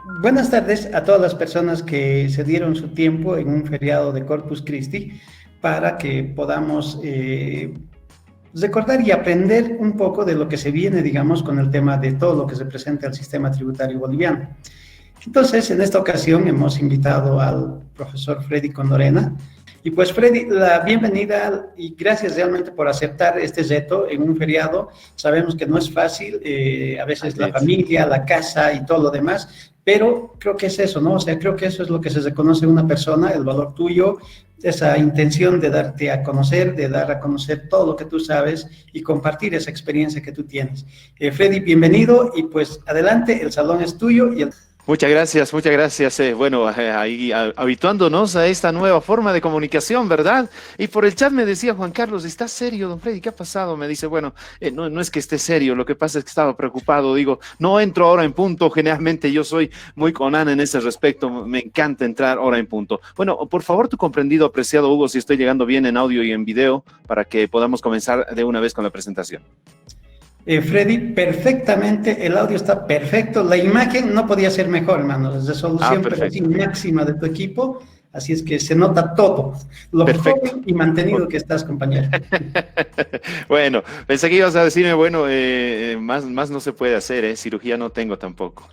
Buenas tardes a todas las personas que se dieron su tiempo en un feriado de Corpus Christi para que podamos recordar y aprender un poco de lo que se viene, digamos, con el tema de todo lo que se presenta al sistema tributario boliviano. Entonces, en esta ocasión hemos invitado al profesor Freddy Condorena. Y pues Freddy, la bienvenida y gracias realmente por aceptar este reto en un feriado. Sabemos que no es fácil, a veces la familia, la casa y todo lo demás, pero creo que es eso, ¿no? O sea, creo que eso es lo que se reconoce en una persona, el valor tuyo, esa intención de darte a conocer, de dar a conocer todo lo que tú sabes y compartir esa experiencia que tú tienes. Freddy, bienvenido y pues adelante, el salón es tuyo y el... Muchas gracias, muchas gracias. Bueno, ahí habituándonos a esta nueva forma de comunicación, ¿verdad? Y por el chat me decía Juan Carlos, ¿estás serio, don Freddy? ¿Qué ha pasado? Me dice, bueno, no es que esté serio, lo que pasa es que estaba preocupado. Digo, no entro ahora en punto, generalmente yo soy muy conán en ese respecto, me encanta entrar ahora en punto. Bueno, por favor, tu comprendido, apreciado Hugo, si estoy llegando bien en audio y en video para que podamos comenzar de una vez con la presentación. Freddy, perfectamente, el audio está perfecto, la imagen no podía ser mejor, hermano, la resolución pero sí, máxima de tu equipo, así es que se nota todo, lo joven y mantenido que estás, compañero. Bueno, pensé que ibas a decirme, bueno, más no se puede hacer, cirugía no tengo tampoco.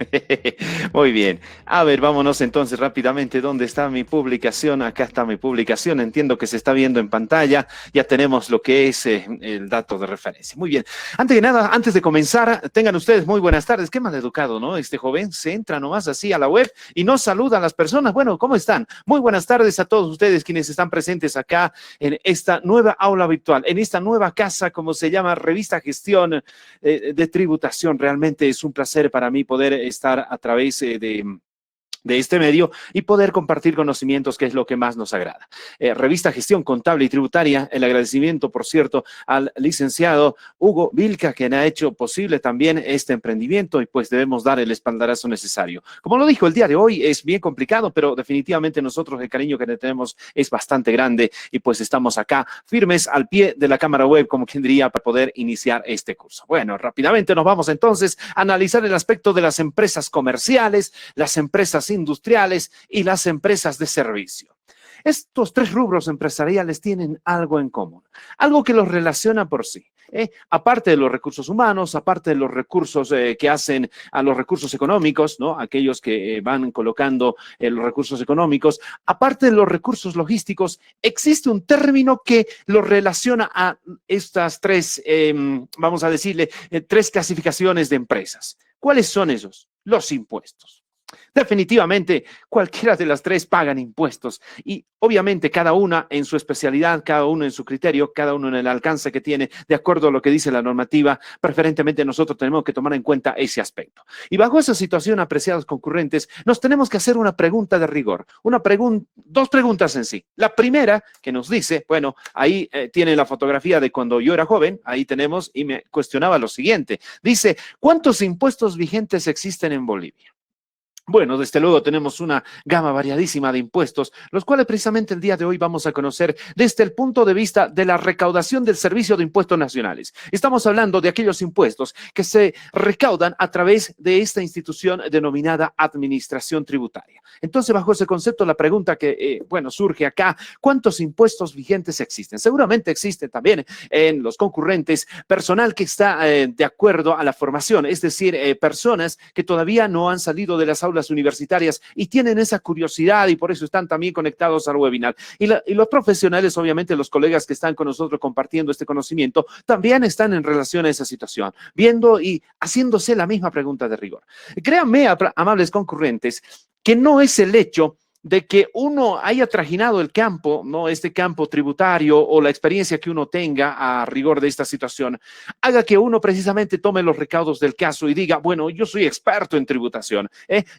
Muy bien, a ver, vámonos entonces rápidamente, ¿dónde está mi publicación? Acá está mi publicación, entiendo que se está viendo en pantalla, ya tenemos lo que es el dato de referencia. Muy bien, antes que nada, antes de comenzar, tengan ustedes muy buenas tardes, qué mal educado, ¿no? Este joven se entra nomás así a la web y no saluda a las personas. Bueno, ¿cómo están? Muy buenas tardes a todos ustedes quienes están presentes acá en esta nueva aula virtual, en esta nueva casa, como se llama, Revista Gestión de Tributación. Realmente es un placer para mí poder estar a través de este medio y poder compartir conocimientos, que es lo que más nos agrada. Revista Gestión Contable y Tributaria, el agradecimiento, por cierto, al licenciado Hugo Vilca, quien ha hecho posible también este emprendimiento y pues debemos dar el espaldarazo necesario. Como lo dijo, el día de hoy es bien complicado, pero definitivamente nosotros el cariño que le tenemos es bastante grande y pues estamos acá firmes al pie de la cámara web, como quien diría, para poder iniciar este curso. Bueno, rápidamente nos vamos entonces a analizar el aspecto de las empresas comerciales, las empresas industriales y las empresas de servicio. Estos tres rubros empresariales tienen algo en común, algo que los relaciona por sí. Aparte de los recursos humanos, aparte de los recursos que hacen a los recursos económicos, ¿no? Aquellos que van colocando los recursos económicos, aparte de los recursos logísticos, existe un término que los relaciona a estas tres, vamos a decirle, tres clasificaciones de empresas. ¿Cuáles son esos? Los impuestos. Definitivamente, cualquiera de las tres pagan impuestos y obviamente cada una en su especialidad, cada uno en su criterio, cada uno en el alcance que tiene, de acuerdo a lo que dice la normativa, preferentemente nosotros tenemos que tomar en cuenta ese aspecto. Y bajo esa situación, apreciados concurrentes, nos tenemos que hacer una pregunta de rigor, dos preguntas en sí. La primera que nos dice, bueno, ahí tiene la fotografía de cuando yo era joven, ahí tenemos, y me cuestionaba lo siguiente, dice, ¿cuántos impuestos vigentes existen en Bolivia? Bueno, desde luego tenemos una gama variadísima de impuestos, los cuales precisamente el día de hoy vamos a conocer desde el punto de vista de la recaudación del Servicio de Impuestos Nacionales. Estamos hablando de aquellos impuestos que se recaudan a través de esta institución denominada Administración Tributaria. Entonces, bajo ese concepto, la pregunta que, surge acá, ¿cuántos impuestos vigentes existen? Seguramente existe también en los concurrentes personal que está de acuerdo a la formación, es decir, personas que todavía no han salido de las aulas universitarias y tienen esa curiosidad y por eso están también conectados al webinar. Y los profesionales, obviamente los colegas que están con nosotros compartiendo este conocimiento, también están en relación a esa situación, viendo y haciéndose la misma pregunta de rigor. Créanme, amables concurrentes, que no es el hecho de que uno haya trajinado el campo, ¿no? Este campo tributario o la experiencia que uno tenga a rigor de esta situación, haga que uno precisamente tome los recaudos del caso y diga, bueno, yo soy experto en tributación,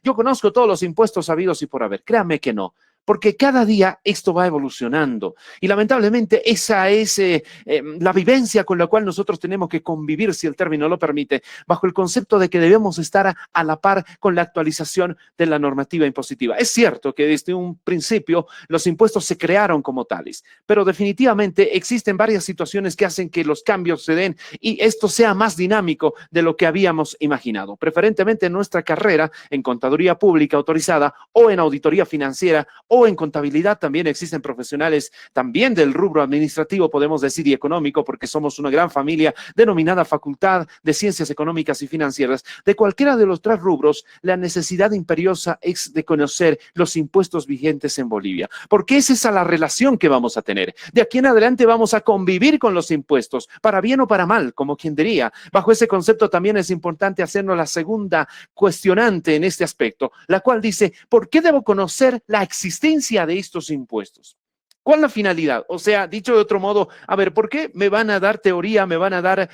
yo conozco todos los impuestos habidos y por haber. Créame que no. porque cada día esto va evolucionando y lamentablemente esa es la vivencia con la cual nosotros tenemos que convivir, si el término lo permite, bajo el concepto de que debemos estar a la par con la actualización de la normativa impositiva. Es cierto que desde un principio los impuestos se crearon como tales, pero definitivamente existen varias situaciones que hacen que los cambios se den y esto sea más dinámico de lo que habíamos imaginado. Preferentemente en nuestra carrera en contaduría pública autorizada o en auditoría financiera o en contabilidad también existen profesionales también del rubro administrativo, podemos decir, y económico, porque somos una gran familia denominada Facultad de Ciencias Económicas y Financieras. De cualquiera de los tres rubros, la necesidad imperiosa es de conocer los impuestos vigentes en Bolivia, porque es esa la relación que vamos a tener. De aquí en adelante vamos a convivir con los impuestos, para bien o para mal, como quien diría. Bajo ese concepto también es importante hacernos la segunda cuestionante en este aspecto, la cual dice, ¿por qué debo conocer la existencia de estos impuestos? ¿Cuál es la finalidad? O sea, dicho de otro modo, a ver, ¿por qué me van a dar teoría, me van a dar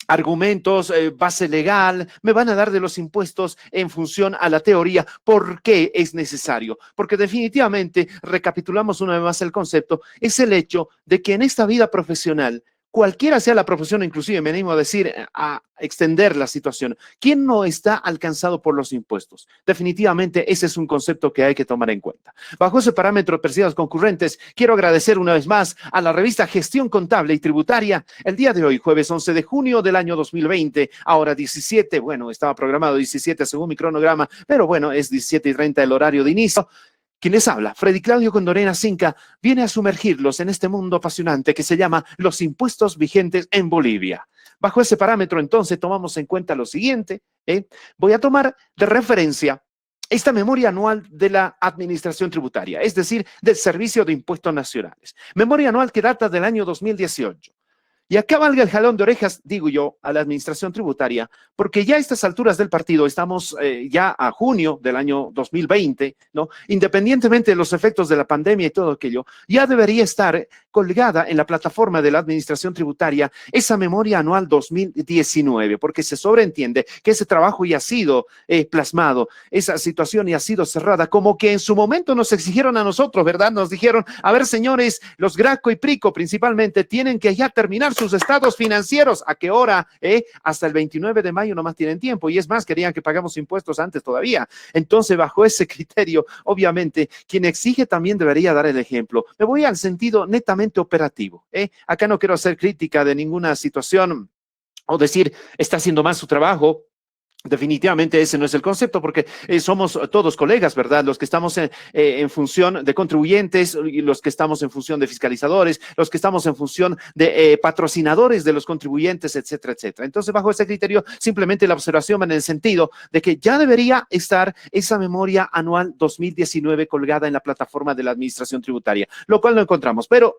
argumentos, base legal, me van a dar de los impuestos en función a la teoría? ¿Por qué es necesario? Porque definitivamente, recapitulamos una vez más el concepto, es el hecho de que en esta vida profesional, cualquiera sea la profesión, inclusive me animo a decir, a extender la situación, ¿quién no está alcanzado por los impuestos? Definitivamente ese es un concepto que hay que tomar en cuenta. Bajo ese parámetro, apreciados concurrentes, quiero agradecer una vez más a la revista Gestión Contable y Tributaria el día de hoy, jueves 11 de junio del año 2020, ahora 17, bueno, estaba programado 17 según mi cronograma, pero bueno, es 17:30 el horario de inicio. Quien les habla, Freddy Claudio Condorena Cinca, viene a sumergirlos en este mundo apasionante que se llama los impuestos vigentes en Bolivia. Bajo ese parámetro, entonces, tomamos en cuenta lo siguiente. Voy a tomar de referencia esta memoria anual de la Administración Tributaria, es decir, del Servicio de Impuestos Nacionales. Memoria anual que data del año 2018. Y acá valga el jalón de orejas, digo yo, a la administración tributaria, porque ya a estas alturas del partido estamos ya a junio del año 2020, ¿no? Independientemente de los efectos de la pandemia y todo aquello, ya debería estar colgada en la plataforma de la administración tributaria esa memoria anual 2019, porque se sobreentiende que ese trabajo ya ha sido plasmado, esa situación ya ha sido cerrada, como que en su momento nos exigieron a nosotros, ¿verdad? Nos dijeron, a ver, señores, los Graco y Prico principalmente tienen que ya terminar sus estados financieros. ¿A qué hora? Hasta el 29 de mayo nomás tienen tiempo. Y es más, querían que pagamos impuestos antes todavía. Entonces, bajo ese criterio, obviamente, quien exige también debería dar el ejemplo. Me voy al sentido netamente operativo. Acá no quiero hacer crítica de ninguna situación o decir, está haciendo mal su trabajo. Definitivamente ese no es el concepto, porque somos todos colegas, ¿verdad? Los que estamos en función de contribuyentes, y los que estamos en función de fiscalizadores, los que estamos en función de patrocinadores de los contribuyentes, etcétera, etcétera. Entonces, bajo ese criterio, simplemente la observación en el sentido de que ya debería estar esa memoria anual 2019 colgada en la plataforma de la Administración Tributaria, lo cual no encontramos, pero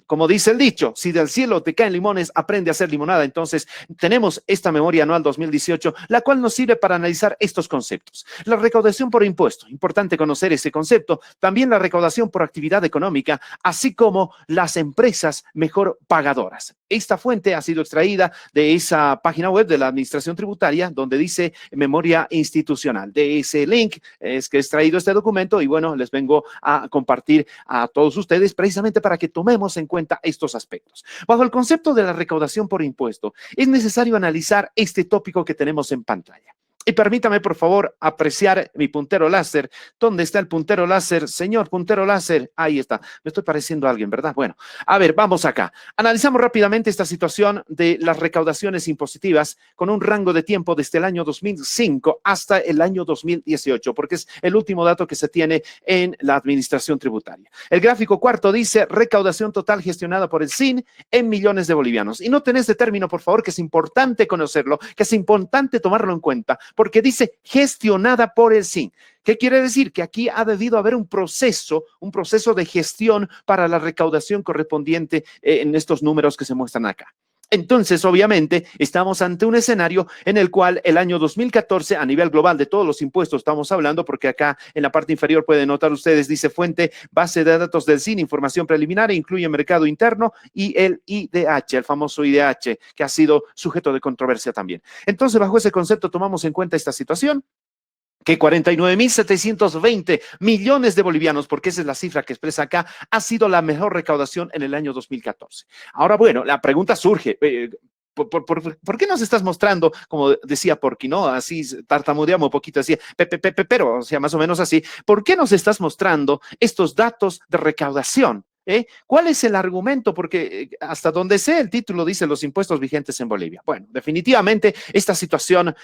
como dice el dicho, si del cielo te caen limones, aprende a hacer limonada. Entonces, tenemos esta memoria anual 2018, la cual nos sirve para analizar estos conceptos. La recaudación por impuesto, importante conocer ese concepto. También la recaudación por actividad económica, así como las empresas mejor pagadoras. Esta fuente ha sido extraída de esa página web de la Administración Tributaria, donde dice memoria institucional. De ese link es que he extraído este documento y bueno, les vengo a compartir a todos ustedes precisamente para que tomemos en cuenta estos aspectos. Bajo el concepto de la recaudación por impuesto, es necesario analizar este tópico que tenemos en pantalla. Y permítame, por favor, apreciar mi puntero láser. ¿Dónde está el puntero láser? Señor puntero láser, ahí está. Me estoy pareciendo a alguien, ¿verdad? Bueno, a ver, vamos acá. Analizamos rápidamente esta situación de las recaudaciones impositivas con un rango de tiempo desde el año 2005 hasta el año 2018, porque es el último dato que se tiene en la administración tributaria. El gráfico cuarto dice recaudación total gestionada por el SIN en millones de bolivianos. Y noten este término, por favor, que es importante conocerlo, que es importante tomarlo en cuenta, porque dice gestionada por el SIN. ¿Qué quiere decir? Que aquí ha debido haber un proceso de gestión para la recaudación correspondiente en estos números que se muestran acá. Entonces, obviamente, estamos ante un escenario en el cual el año 2014, a nivel global de todos los impuestos estamos hablando, porque acá en la parte inferior pueden notar ustedes, dice fuente, base de datos del SIN, información preliminar, incluye mercado interno y el IDH, el famoso IDH, que ha sido sujeto de controversia también. Entonces, bajo ese concepto tomamos en cuenta esta situación. que 49.720 millones de bolivianos, porque esa es la cifra que expresa acá, ha sido la mejor recaudación en el año 2014. Ahora, bueno, la pregunta surge, ¿por qué nos estás mostrando, como decía Porky, ¿no? Así tartamudeamos un poquito, así, pero, o sea, más o menos así. ¿Por qué nos estás mostrando estos datos de recaudación? ¿Cuál es el argumento? Porque hasta donde sé, el título dice los impuestos vigentes en Bolivia. Bueno, definitivamente esta situación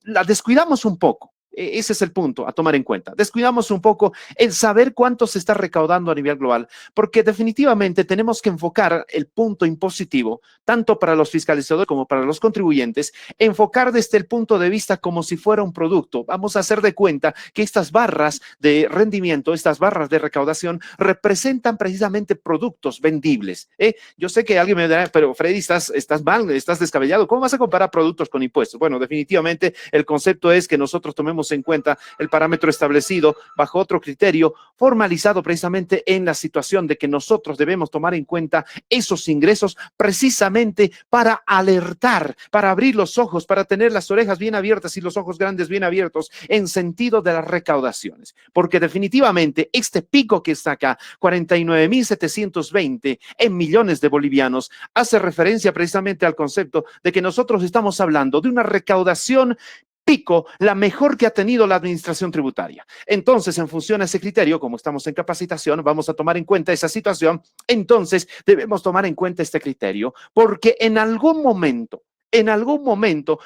la descuidamos un poco. Ese es el punto a tomar en cuenta. Descuidamos un poco el saber cuánto se está recaudando a nivel global, porque definitivamente tenemos que enfocar el punto impositivo, tanto para los fiscalizadores como para los contribuyentes, enfocar desde el punto de vista como si fuera un producto. Vamos a hacer de cuenta que estas barras de rendimiento, estas barras de recaudación, representan precisamente productos vendibles. Yo sé que alguien me dirá, pero Freddy, estás mal, estás descabellado. ¿Cómo vas a comparar productos con impuestos? Bueno, definitivamente el concepto es que nosotros tomemos en cuenta el parámetro establecido bajo otro criterio formalizado precisamente en la situación de que nosotros debemos tomar en cuenta esos ingresos precisamente para alertar, para abrir los ojos, para tener las orejas bien abiertas y los ojos grandes bien abiertos en sentido de las recaudaciones. Porque definitivamente este pico que está acá, 49.720 en millones de bolivianos, hace referencia precisamente al concepto de que nosotros estamos hablando de una recaudación pico, la mejor que ha tenido la administración tributaria. Entonces, en función a ese criterio, como estamos en capacitación, vamos a tomar en cuenta esa situación. Entonces, debemos tomar en cuenta este criterio, porque en algún momento,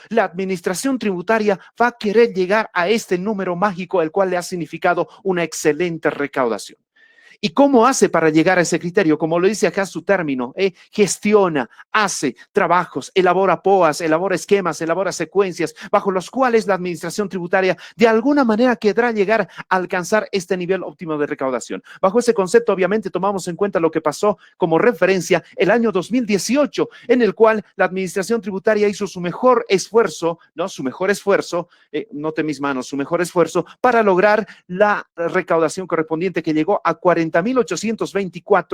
la administración tributaria va a querer llegar a este número mágico, el cual le ha significado una excelente recaudación. ¿Y cómo hace para llegar a ese criterio? Como lo dice acá su término, gestiona, hace trabajos, elabora POAs, elabora esquemas, elabora secuencias, bajo los cuales la administración tributaria de alguna manera querrá llegar a alcanzar este nivel óptimo de recaudación. Bajo ese concepto, obviamente, tomamos en cuenta lo que pasó como referencia el año 2018, en el cual la administración tributaria hizo su mejor esfuerzo, ¿no? Su mejor esfuerzo, note mis manos, su mejor esfuerzo para lograr la recaudación correspondiente que llegó a 40.824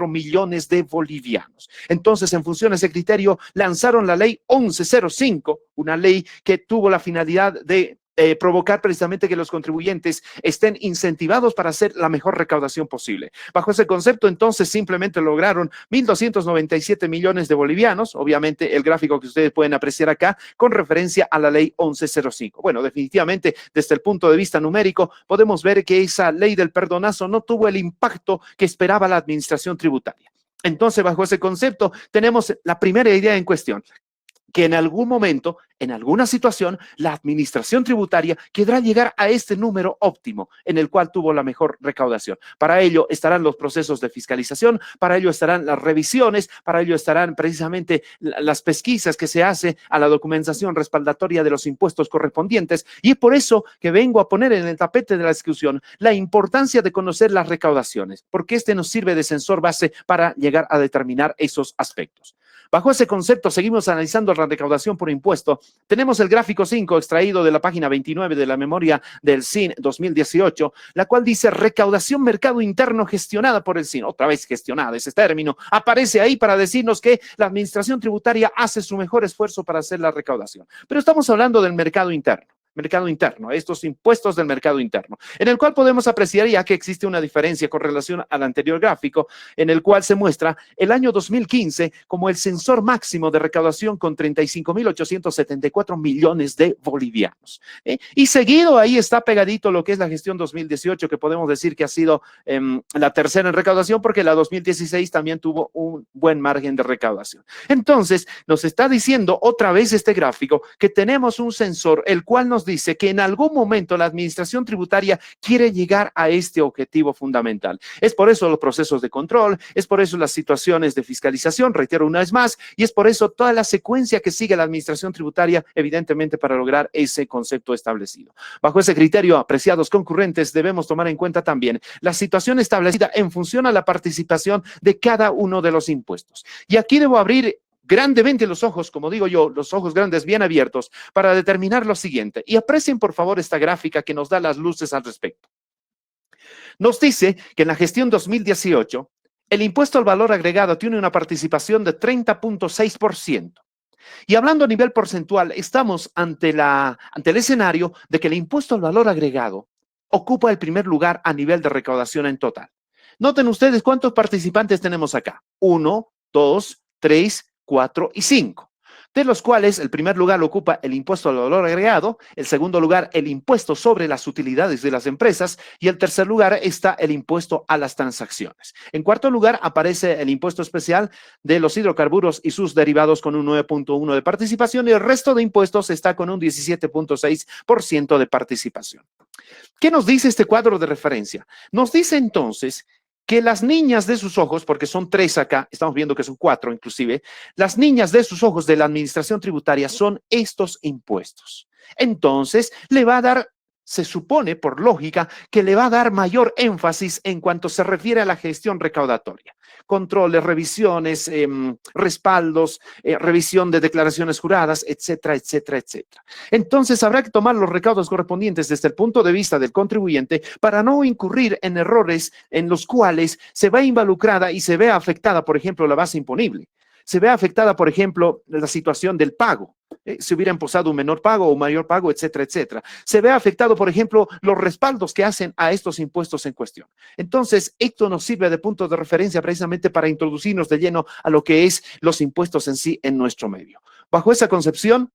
millones de bolivianos. Entonces, en función a ese criterio, lanzaron la ley 1105, una ley que tuvo la finalidad de provocar precisamente que los contribuyentes estén incentivados para hacer la mejor recaudación posible. Bajo ese concepto, entonces, simplemente lograron 1.297 millones de bolivianos, obviamente el gráfico que ustedes pueden apreciar acá, con referencia a la ley 1105. Bueno, definitivamente, desde el punto de vista numérico, podemos ver que esa ley del perdonazo no tuvo el impacto que esperaba la administración tributaria. Entonces, bajo ese concepto, tenemos la primera idea en cuestión, que en algún momento, en alguna situación, la administración tributaria querrá llegar a este número óptimo en el cual tuvo la mejor recaudación. Para ello estarán los procesos de fiscalización, para ello estarán las revisiones, para ello estarán precisamente las pesquisas que se hace a la documentación respaldatoria de los impuestos correspondientes, y es por eso que vengo a poner en el tapete de la discusión la importancia de conocer las recaudaciones, porque este nos sirve de sensor base para llegar a determinar esos aspectos. Bajo ese concepto, seguimos analizando la recaudación por impuesto. Tenemos el gráfico 5 extraído de la página 29 de la memoria del SIN 2018, la cual dice recaudación mercado interno gestionada por el SIN. Otra vez gestionada, ese término aparece ahí para decirnos que la administración tributaria hace su mejor esfuerzo para hacer la recaudación. Pero estamos hablando del mercado interno, estos impuestos del mercado interno, en el cual podemos apreciar ya que existe una diferencia con relación al anterior gráfico, en el cual se muestra el año 2015 como el sensor máximo de recaudación con 35.874 millones de bolivianos. Y seguido ahí está pegadito lo que es la gestión 2018, que podemos decir que ha sido la tercera en recaudación, porque la 2016 también tuvo un buen margen de recaudación. Entonces, nos está diciendo otra vez este gráfico que tenemos un sensor, el cual nos dice que en algún momento la administración tributaria quiere llegar a este objetivo fundamental. Es por eso los procesos de control, es por eso las situaciones de fiscalización, reitero una vez más, y es por eso toda la secuencia que sigue la administración tributaria, evidentemente para lograr ese concepto establecido. Bajo ese criterio, apreciados concurrentes, debemos tomar en cuenta también la situación establecida en función a la participación de cada uno de los impuestos. Y aquí debo abrir grandemente los ojos, como digo yo, los ojos grandes bien abiertos, para determinar lo siguiente. Y aprecien por favor esta gráfica que nos da las luces al respecto. Nos dice que en la gestión 2018, el impuesto al valor agregado tiene una participación de 30.6%. Y hablando a nivel porcentual, estamos ante el escenario de que el impuesto al valor agregado ocupa el primer lugar a nivel de recaudación en total. Noten ustedes cuántos participantes tenemos acá. 1, 2, 3, 4 y 5. De los cuales el primer lugar lo ocupa el impuesto al valor agregado, el segundo lugar el impuesto sobre las utilidades de las empresas y el tercer lugar está el impuesto a las transacciones. En cuarto lugar aparece el impuesto especial de los hidrocarburos y sus derivados con un 9.1 de participación y el resto de impuestos está con un 17.6% de participación. ¿Qué nos dice este cuadro de referencia? Nos dice entonces que las niñas de sus ojos, porque son 3 acá, estamos viendo que son 4 inclusive, las niñas de sus ojos de la administración tributaria son estos impuestos. Entonces, le va a dar, se supone por lógica, que le va a dar mayor énfasis en cuanto se refiere a la gestión recaudatoria. Controles, revisiones, respaldos, revisión de declaraciones juradas, etcétera, etcétera, etcétera. Entonces habrá que tomar los recaudos correspondientes desde el punto de vista del contribuyente para no incurrir en errores en los cuales se ve involucrada y se ve afectada, por ejemplo, la base imponible. Se ve afectada, por ejemplo, la situación del pago. Se hubiera impuesto un menor pago o un mayor pago, etcétera, etcétera. Se ve afectado, por ejemplo, los respaldos que hacen a estos impuestos en cuestión. Entonces, esto nos sirve de punto de referencia precisamente para introducirnos de lleno a lo que es los impuestos en sí en nuestro medio. Bajo esa concepción,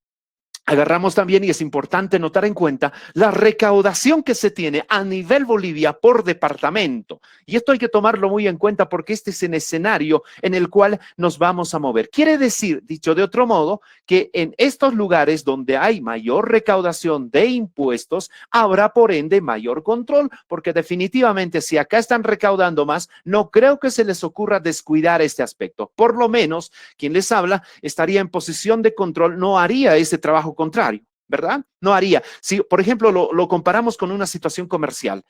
agarramos también, y es importante notar en cuenta, la recaudación que se tiene a nivel Bolivia por departamento. Y esto hay que tomarlo muy en cuenta porque este es el escenario en el cual nos vamos a mover. Quiere decir, dicho de otro modo, que en estos lugares donde hay mayor recaudación de impuestos, habrá por ende mayor control, porque definitivamente si acá están recaudando más, no creo que se les ocurra descuidar este aspecto. Por lo menos, quien les habla estaría en posición de control, no haría ese trabajo contrario, ¿verdad? No haría. Si, por ejemplo, lo comparamos con una situación comercial,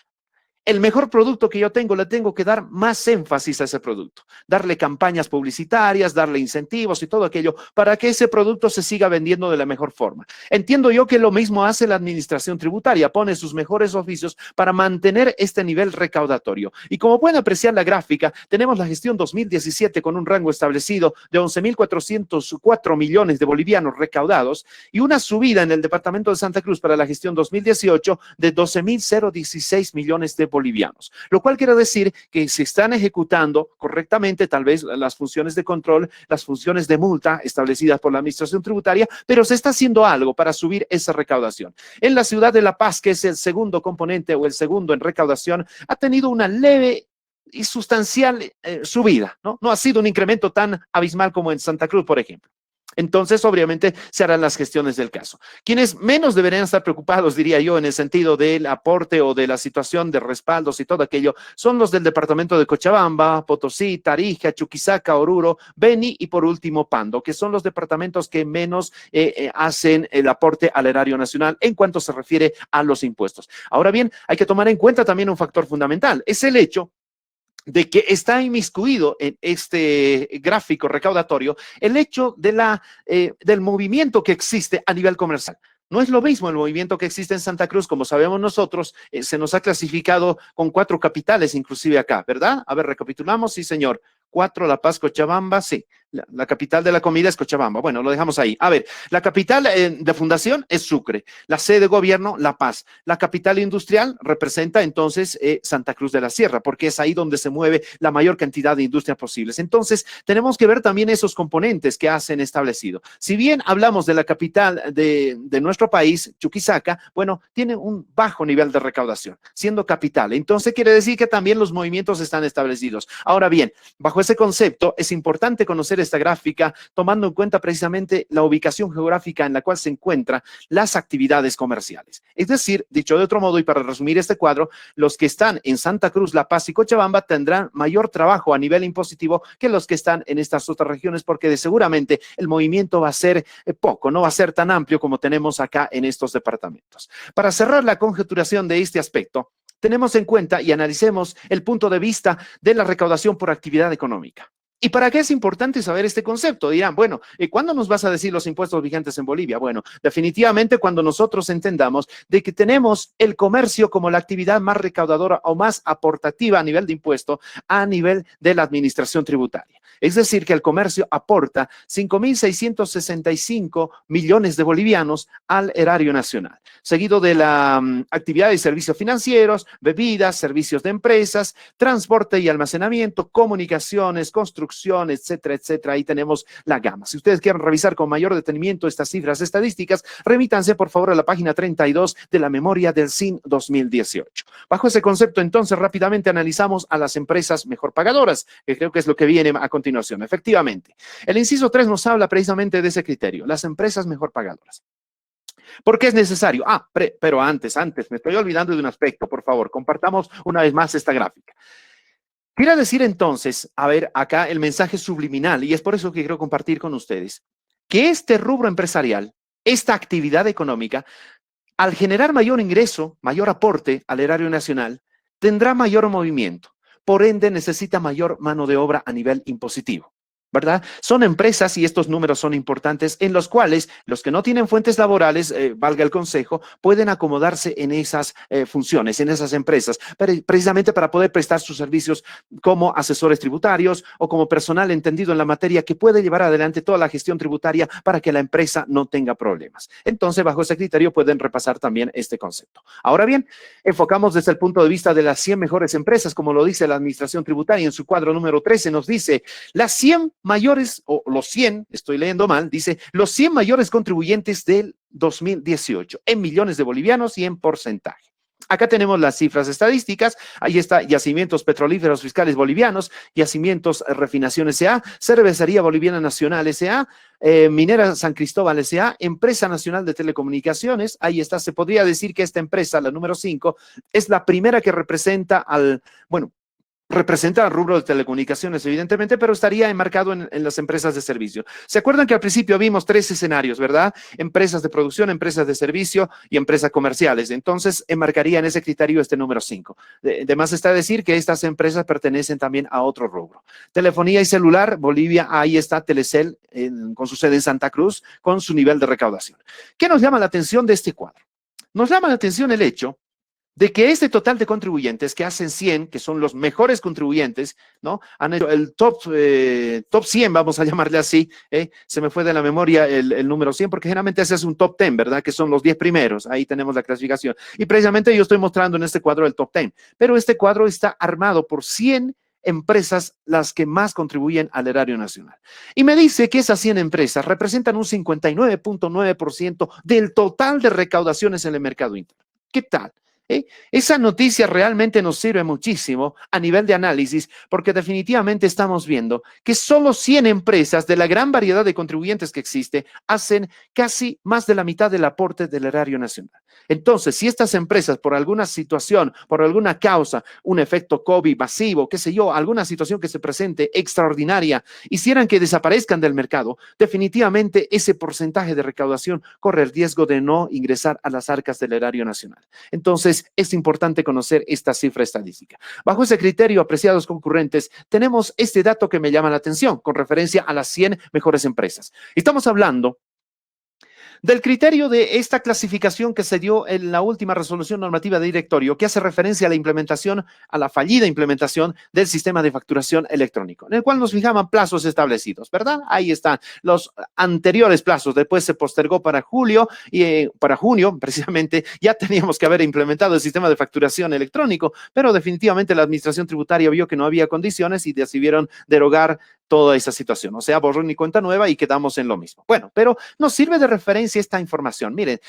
el mejor producto que yo tengo, le tengo que dar más énfasis a ese producto, darle campañas publicitarias, darle incentivos y todo aquello para que ese producto se siga vendiendo de la mejor forma. Entiendo yo que lo mismo hace la administración tributaria, pone sus mejores oficios para mantener este nivel recaudatorio. Y como pueden apreciar la gráfica, tenemos la gestión 2017 con un rango establecido de 11.404 millones de bolivianos recaudados y una subida en el departamento de Santa Cruz para la gestión 2018 de 12.016 millones de bolivianos, lo cual quiere decir que se están ejecutando correctamente tal vez las funciones de control, las funciones de multa establecidas por la administración tributaria, pero se está haciendo algo para subir esa recaudación. En la ciudad de La Paz, que es el segundo componente o el segundo en recaudación, ha tenido una leve y sustancial subida, ¿no? No ha sido un incremento tan abismal como en Santa Cruz, por ejemplo. Entonces, obviamente, se harán las gestiones del caso. Quienes menos deberían estar preocupados, diría yo, en el sentido del aporte o de la situación de respaldos y todo aquello, son los del departamento de Cochabamba, Potosí, Tarija, Chuquisaca, Oruro, Beni y por último Pando, que son los departamentos que menos hacen el aporte al erario nacional en cuanto se refiere a los impuestos. Ahora bien, hay que tomar en cuenta también un factor fundamental, es el hecho de que está inmiscuido en este gráfico recaudatorio el hecho de del movimiento que existe a nivel comercial. No es lo mismo el movimiento que existe en Santa Cruz, como sabemos nosotros, se nos ha clasificado con 4 capitales inclusive acá, ¿verdad? A ver, recapitulamos, sí señor. 4, La Paz, Cochabamba, sí. La capital de la comida es Cochabamba. Bueno, lo dejamos ahí. A ver, la capital de fundación es Sucre. La sede de gobierno, La Paz. La capital industrial representa entonces Santa Cruz de la Sierra, porque es ahí donde se mueve la mayor cantidad de industrias posibles. Entonces, tenemos que ver también esos componentes que hacen establecido. Si bien hablamos de la capital de nuestro país, Chuquisaca, bueno, tiene un bajo nivel de recaudación, siendo capital. Entonces, quiere decir que también los movimientos están establecidos. Ahora bien, bajo ese concepto, es importante conocer esta gráfica tomando en cuenta precisamente la ubicación geográfica en la cual se encuentran las actividades comerciales. Es decir, dicho de otro modo y para resumir este cuadro, los que están en Santa Cruz, La Paz y Cochabamba tendrán mayor trabajo a nivel impositivo que los que están en estas otras regiones porque seguramente el movimiento va a ser poco, no va a ser tan amplio como tenemos acá en estos departamentos. Para cerrar la conjeturación de este aspecto, tenemos en cuenta y analicemos el punto de vista de la recaudación por actividad económica. ¿Y para qué es importante saber este concepto? Dirán, bueno, ¿cuándo nos vas a decir los impuestos vigentes en Bolivia? Bueno, definitivamente cuando nosotros entendamos de que tenemos el comercio como la actividad más recaudadora o más aportativa a nivel de impuesto a nivel de la administración tributaria. Es decir, que el comercio aporta 5.665 millones de bolivianos al erario nacional, seguido de la actividad de servicios financieros, bebidas, servicios de empresas, transporte y almacenamiento, comunicaciones, construcción, etcétera, etcétera. Ahí tenemos la gama. Si ustedes quieren revisar con mayor detenimiento estas cifras estadísticas, remítanse por favor a la página 32 de la memoria del SIN 2018. Bajo ese concepto, entonces, rápidamente analizamos a las empresas mejor pagadoras, que creo que es lo que viene a continuación. Efectivamente, el inciso 3 nos habla precisamente de ese criterio, las empresas mejor pagadoras. ¿Por qué es necesario? Pero antes, me estoy olvidando de un aspecto, por favor, compartamos una vez más esta gráfica. Quiero decir entonces, a ver, acá el mensaje subliminal, y es por eso que quiero compartir con ustedes, que este rubro empresarial, esta actividad económica, al generar mayor ingreso, mayor aporte al erario nacional, tendrá mayor movimiento. Por ende, necesita mayor mano de obra a nivel impositivo, ¿verdad? Son empresas, y estos números son importantes, en los cuales los que no tienen fuentes laborales, valga el consejo, pueden acomodarse en esas funciones, en esas empresas, precisamente para poder prestar sus servicios como asesores tributarios o como personal entendido en la materia que puede llevar adelante toda la gestión tributaria para que la empresa no tenga problemas. Entonces, bajo ese criterio pueden repasar también este concepto. Ahora bien, enfocamos desde el punto de vista de las 100 mejores empresas, como lo dice la Administración Tributaria en su cuadro número 13, nos dice las 100 mayores, o los 100, estoy leyendo mal, dice los 100 mayores contribuyentes del 2018 en millones de bolivianos y en porcentaje. Acá tenemos las cifras estadísticas, ahí está Yacimientos Petrolíferos Fiscales Bolivianos, Yacimientos Refinación S.A., Cervecería Boliviana Nacional S.A., Minera San Cristóbal S.A., Empresa Nacional de Telecomunicaciones, ahí está, se podría decir que esta empresa, la número 5, es la primera que representa representa el rubro de telecomunicaciones, evidentemente, pero estaría enmarcado en las empresas de servicio. ¿Se acuerdan que al principio vimos 3 escenarios, verdad? Empresas de producción, empresas de servicio y empresas comerciales. Entonces, enmarcaría en ese criterio este número 5. De más está decir que estas empresas pertenecen también a otro rubro. Telefonía y celular, Bolivia, ahí está Telecel, con su sede en Santa Cruz, con su nivel de recaudación. ¿Qué nos llama la atención de este cuadro? Nos llama la atención el hecho de que este total de contribuyentes que hacen 100, que son los mejores contribuyentes, ¿no? Han hecho el top 100, vamos a llamarle así, se me fue de la memoria el número 100, porque generalmente ese es un top 10, ¿verdad? Que son los 10 primeros, ahí tenemos la clasificación. Y precisamente yo estoy mostrando en este cuadro el top 10, pero este cuadro está armado por 100 empresas las que más contribuyen al erario nacional. Y me dice que esas 100 empresas representan un 59.9% del total de recaudaciones en el mercado interno. ¿Qué tal? Esa noticia realmente nos sirve muchísimo a nivel de análisis porque definitivamente estamos viendo que solo 100 empresas de la gran variedad de contribuyentes que existe hacen casi más de la mitad del aporte del erario nacional. Entonces, si estas empresas por alguna situación, por alguna causa, un efecto COVID masivo, qué sé yo, alguna situación que se presente extraordinaria, hicieran que desaparezcan del mercado, definitivamente ese porcentaje de recaudación corre el riesgo de no ingresar a las arcas del erario nacional. Entonces, es importante conocer esta cifra estadística. Bajo ese criterio, apreciados concurrentes, tenemos este dato que me llama la atención con referencia a las 100 mejores empresas. Estamos hablando del criterio de esta clasificación que se dio en la última resolución normativa de directorio, que hace referencia a la implementación, a la fallida implementación del sistema de facturación electrónico, en el cual nos fijaban plazos establecidos, ¿verdad? Ahí están los anteriores plazos, después se postergó para julio y para junio, precisamente, ya teníamos que haber implementado el sistema de facturación electrónico, pero definitivamente la Administración Tributaria vio que no había condiciones y decidieron derogar toda esa situación, o sea, borrón y cuenta nueva y quedamos en lo mismo. Bueno, pero nos sirve de referencia esta información. Miren,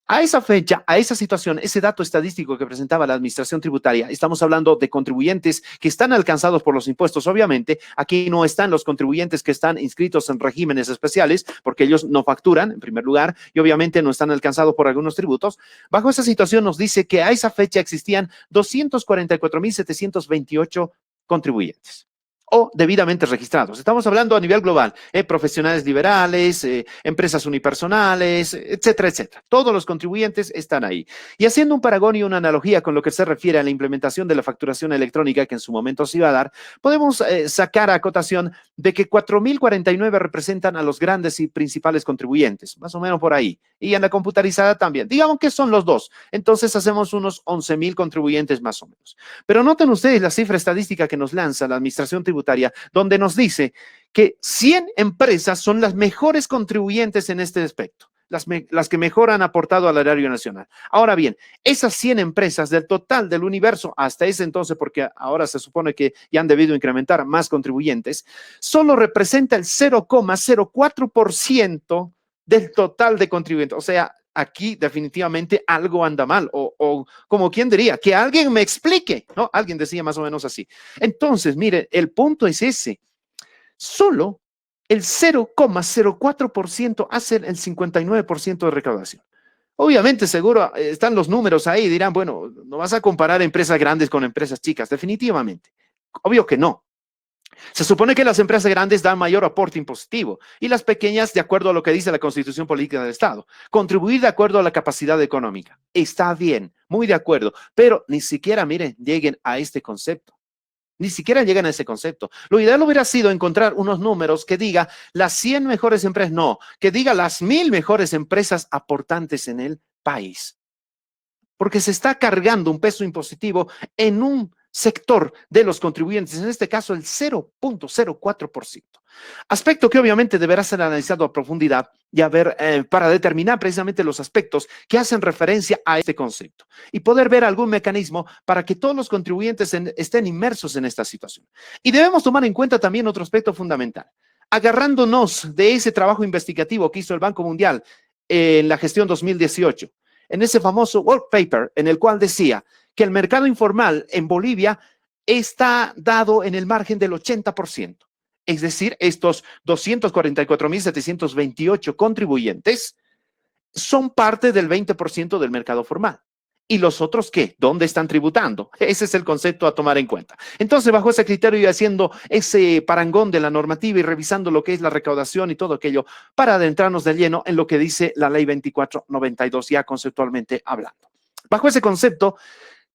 a esa fecha, a esa situación, ese dato estadístico que presentaba la Administración Tributaria, estamos hablando de contribuyentes que están alcanzados por los impuestos, obviamente. Aquí no están los contribuyentes que están inscritos en regímenes especiales, porque ellos no facturan, en primer lugar, y obviamente no están alcanzados por algunos tributos. Bajo esa situación nos dice que a esa fecha existían 244.728 contribuyentes o debidamente registrados. Estamos hablando a nivel global, profesionales liberales, empresas unipersonales, etcétera, etcétera. Todos los contribuyentes están ahí. Y haciendo un paragón y una analogía con lo que se refiere a la implementación de la facturación electrónica que en su momento se iba a dar, podemos sacar a acotación de que 4.049 representan a los grandes y principales contribuyentes, más o menos por ahí. Y en la computarizada también. Digamos que son los dos. Entonces hacemos unos 11.000 contribuyentes más o menos. Pero noten ustedes la cifra estadística que nos lanza la Administración Tributaria tributaria, donde nos dice que 100 empresas son las mejores contribuyentes en este aspecto, las que mejor han aportado al erario nacional. Ahora bien, esas 100 empresas del total del universo hasta ese entonces, porque ahora se supone que ya han debido incrementar más contribuyentes, solo representa el 0,04% del total de contribuyentes. O sea, aquí definitivamente algo anda mal, o como quien diría, que alguien me explique, ¿no? Alguien decía más o menos así. Entonces, mire, el punto es ese. Solo el 0,04% hace el 59% de recaudación. Obviamente, seguro están los números ahí y dirán, bueno, no vas a comparar empresas grandes con empresas chicas, definitivamente. Obvio que no. Se supone que las empresas grandes dan mayor aporte impositivo y las pequeñas de acuerdo a lo que dice la Constitución Política del Estado. Contribuir de acuerdo a la capacidad económica. Está bien, muy de acuerdo, pero ni siquiera, miren, lleguen a este concepto. Ni siquiera llegan a ese concepto. Lo ideal hubiera sido encontrar unos números que diga las 100 mejores empresas, no, que diga las 1000 mejores empresas aportantes en el país. Porque se está cargando un peso impositivo en un sector de los contribuyentes, en este caso el 0,04%. Aspecto que obviamente deberá ser analizado a profundidad y para determinar precisamente los aspectos que hacen referencia a este concepto y poder ver algún mecanismo para que todos los contribuyentes estén inmersos en esta situación. Y debemos tomar en cuenta también otro aspecto fundamental. Agarrándonos de ese trabajo investigativo que hizo el Banco Mundial en la gestión 2018, en ese famoso work paper en el cual decía que el mercado informal en Bolivia está dado en el margen del 80%. Es decir, estos 244.728 contribuyentes son parte del 20% del mercado formal. ¿Y los otros qué? ¿Dónde están tributando? Ese es el concepto a tomar en cuenta. Entonces, bajo ese criterio y haciendo ese parangón de la normativa y revisando lo que es la recaudación y todo aquello, para adentrarnos de lleno en lo que dice la Ley 2492, ya conceptualmente hablando. Bajo ese concepto,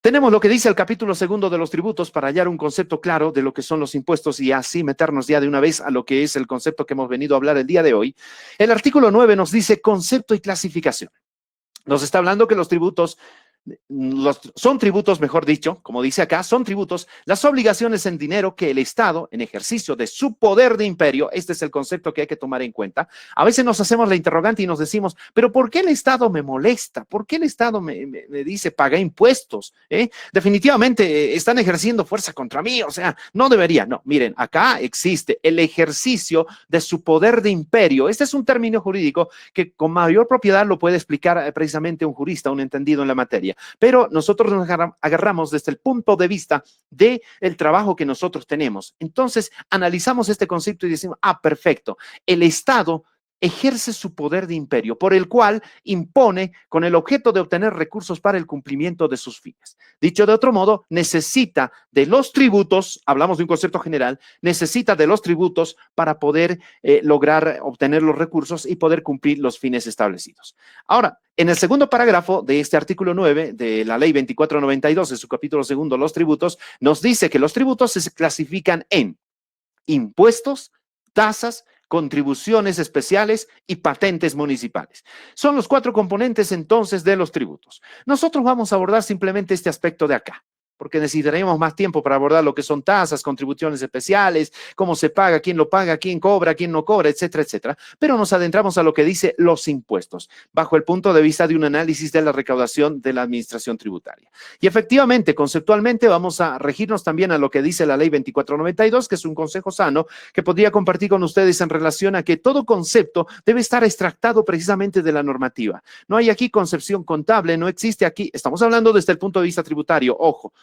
tenemos lo que dice el capítulo 2 de los tributos para hallar un concepto claro de lo que son los impuestos y así meternos ya de una vez a lo que es el concepto que hemos venido a hablar el día de hoy. El artículo 9 nos dice concepto y clasificación. Nos está hablando que los tributos son tributos, mejor dicho, como dice acá, son tributos, las obligaciones en dinero que el Estado, en ejercicio de su poder de imperio, este es el concepto que hay que tomar en cuenta. A veces nos hacemos la interrogante y nos decimos, pero ¿por qué el Estado me molesta? ¿Por qué el Estado me dice paga impuestos? Definitivamente están ejerciendo fuerza contra mí, o sea, no debería. No, miren, acá existe el ejercicio de su poder de imperio. Este es un término jurídico que con mayor propiedad lo puede explicar precisamente un jurista, un entendido en la materia. Pero nosotros nos agarramos desde el punto de vista del trabajo que nosotros tenemos. Entonces, analizamos este concepto y decimos, perfecto, el Estado ejerce su poder de imperio, por el cual impone con el objeto de obtener recursos para el cumplimiento de sus fines. Dicho de otro modo, necesita de los tributos, hablamos de un concepto general, necesita de los tributos para poder lograr obtener los recursos y poder cumplir los fines establecidos. Ahora, en el segundo parágrafo de este artículo 9 de la Ley 2492, en su capítulo 2, los tributos, nos dice que los tributos se clasifican en impuestos, tasas, contribuciones especiales y patentes municipales. Son los 4 componentes entonces de los tributos. Nosotros vamos a abordar simplemente este aspecto de acá, porque necesitaremos más tiempo para abordar lo que son tasas, contribuciones especiales, cómo se paga, quién lo paga, quién cobra, quién no cobra, etcétera, etcétera. Pero nos adentramos a lo que dice los impuestos, bajo el punto de vista de un análisis de la recaudación de la administración tributaria. Y efectivamente, conceptualmente, vamos a regirnos también a lo que dice la Ley 2492, que es un consejo sano que podría compartir con ustedes en relación a que todo concepto debe estar extractado precisamente de la normativa. No hay aquí concepción contable, no existe aquí, estamos hablando desde el punto de vista tributario, ojo,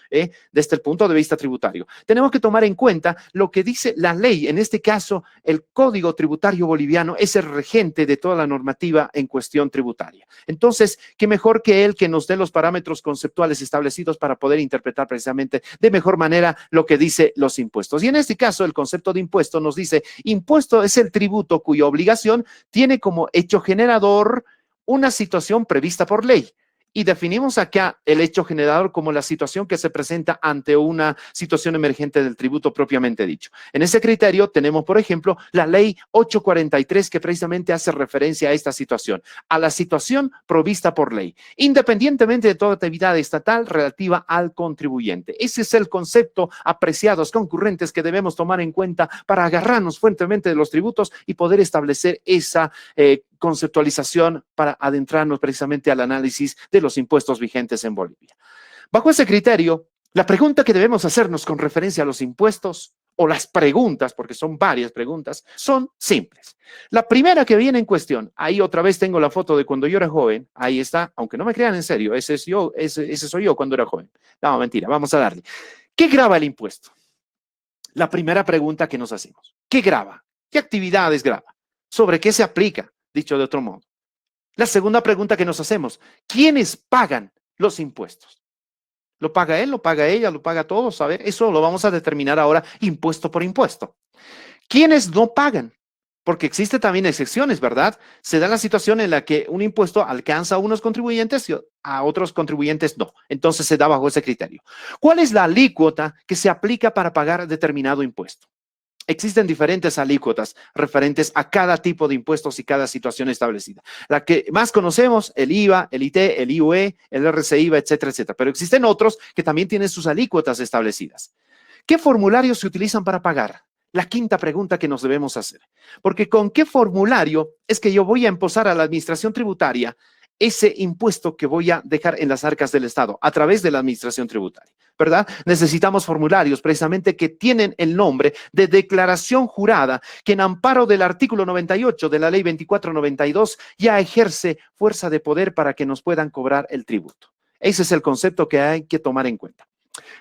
desde el punto de vista tributario. Tenemos que tomar en cuenta lo que dice la ley, en este caso el Código Tributario Boliviano es el regente de toda la normativa en cuestión tributaria. Entonces, qué mejor que él que nos dé los parámetros conceptuales establecidos para poder interpretar precisamente de mejor manera lo que dice los impuestos. Y en este caso, el concepto de impuesto nos dice, impuesto es el tributo cuya obligación tiene como hecho generador una situación prevista por ley. y definimos acá el hecho generador como la situación que se presenta ante una situación emergente del tributo propiamente dicho. En ese criterio tenemos, por ejemplo, la ley 843 que precisamente hace referencia a esta situación, a la situación provista por ley, independientemente de toda actividad estatal relativa al contribuyente. Ese es el concepto, apreciados concurrentes, que debemos tomar en cuenta para agarrarnos fuertemente de los tributos y poder establecer esa conceptualización para adentrarnos precisamente al análisis de los impuestos vigentes en Bolivia. Bajo ese criterio, la pregunta que debemos hacernos con referencia a los impuestos, o las preguntas, porque son varias preguntas, son simples. La primera que viene en cuestión, ahí otra vez tengo la foto de cuando yo era joven, ahí está, aunque no me crean en serio, ese soy yo cuando era joven. No, mentira, vamos a darle. ¿Qué grava el impuesto? La primera pregunta que nos hacemos. ¿Qué grava? ¿Qué actividades grava? ¿Sobre qué se aplica? Dicho de otro modo. La segunda pregunta que nos hacemos, ¿quiénes pagan los impuestos? ¿Lo paga él, lo paga ella, lo paga todos? A ver, eso lo vamos a determinar ahora impuesto por impuesto. ¿Quiénes no pagan? Porque existe también excepciones, ¿verdad? Se da la situación en la que un impuesto alcanza a unos contribuyentes y a otros contribuyentes no. Entonces se da bajo ese criterio. ¿Cuál es la alícuota que se aplica para pagar determinado impuesto? Existen diferentes alícuotas referentes a cada tipo de impuestos y cada situación establecida. La que más conocemos, el IVA, el IT, el IUE, el RCIVA, etcétera, etcétera. Pero existen otros que también tienen sus alícuotas establecidas. ¿Qué formularios se utilizan para pagar? La quinta pregunta que nos debemos hacer. Porque ¿con qué formulario es que yo voy a imposar a la administración tributaria ese impuesto que voy a dejar en las arcas del Estado a través de la administración tributaria? ¿Verdad? Necesitamos formularios precisamente que tienen el nombre de declaración jurada, que en amparo del artículo 98 de la ley 2492 ya ejerce fuerza de poder para que nos puedan cobrar el tributo. Ese es el concepto que hay que tomar en cuenta.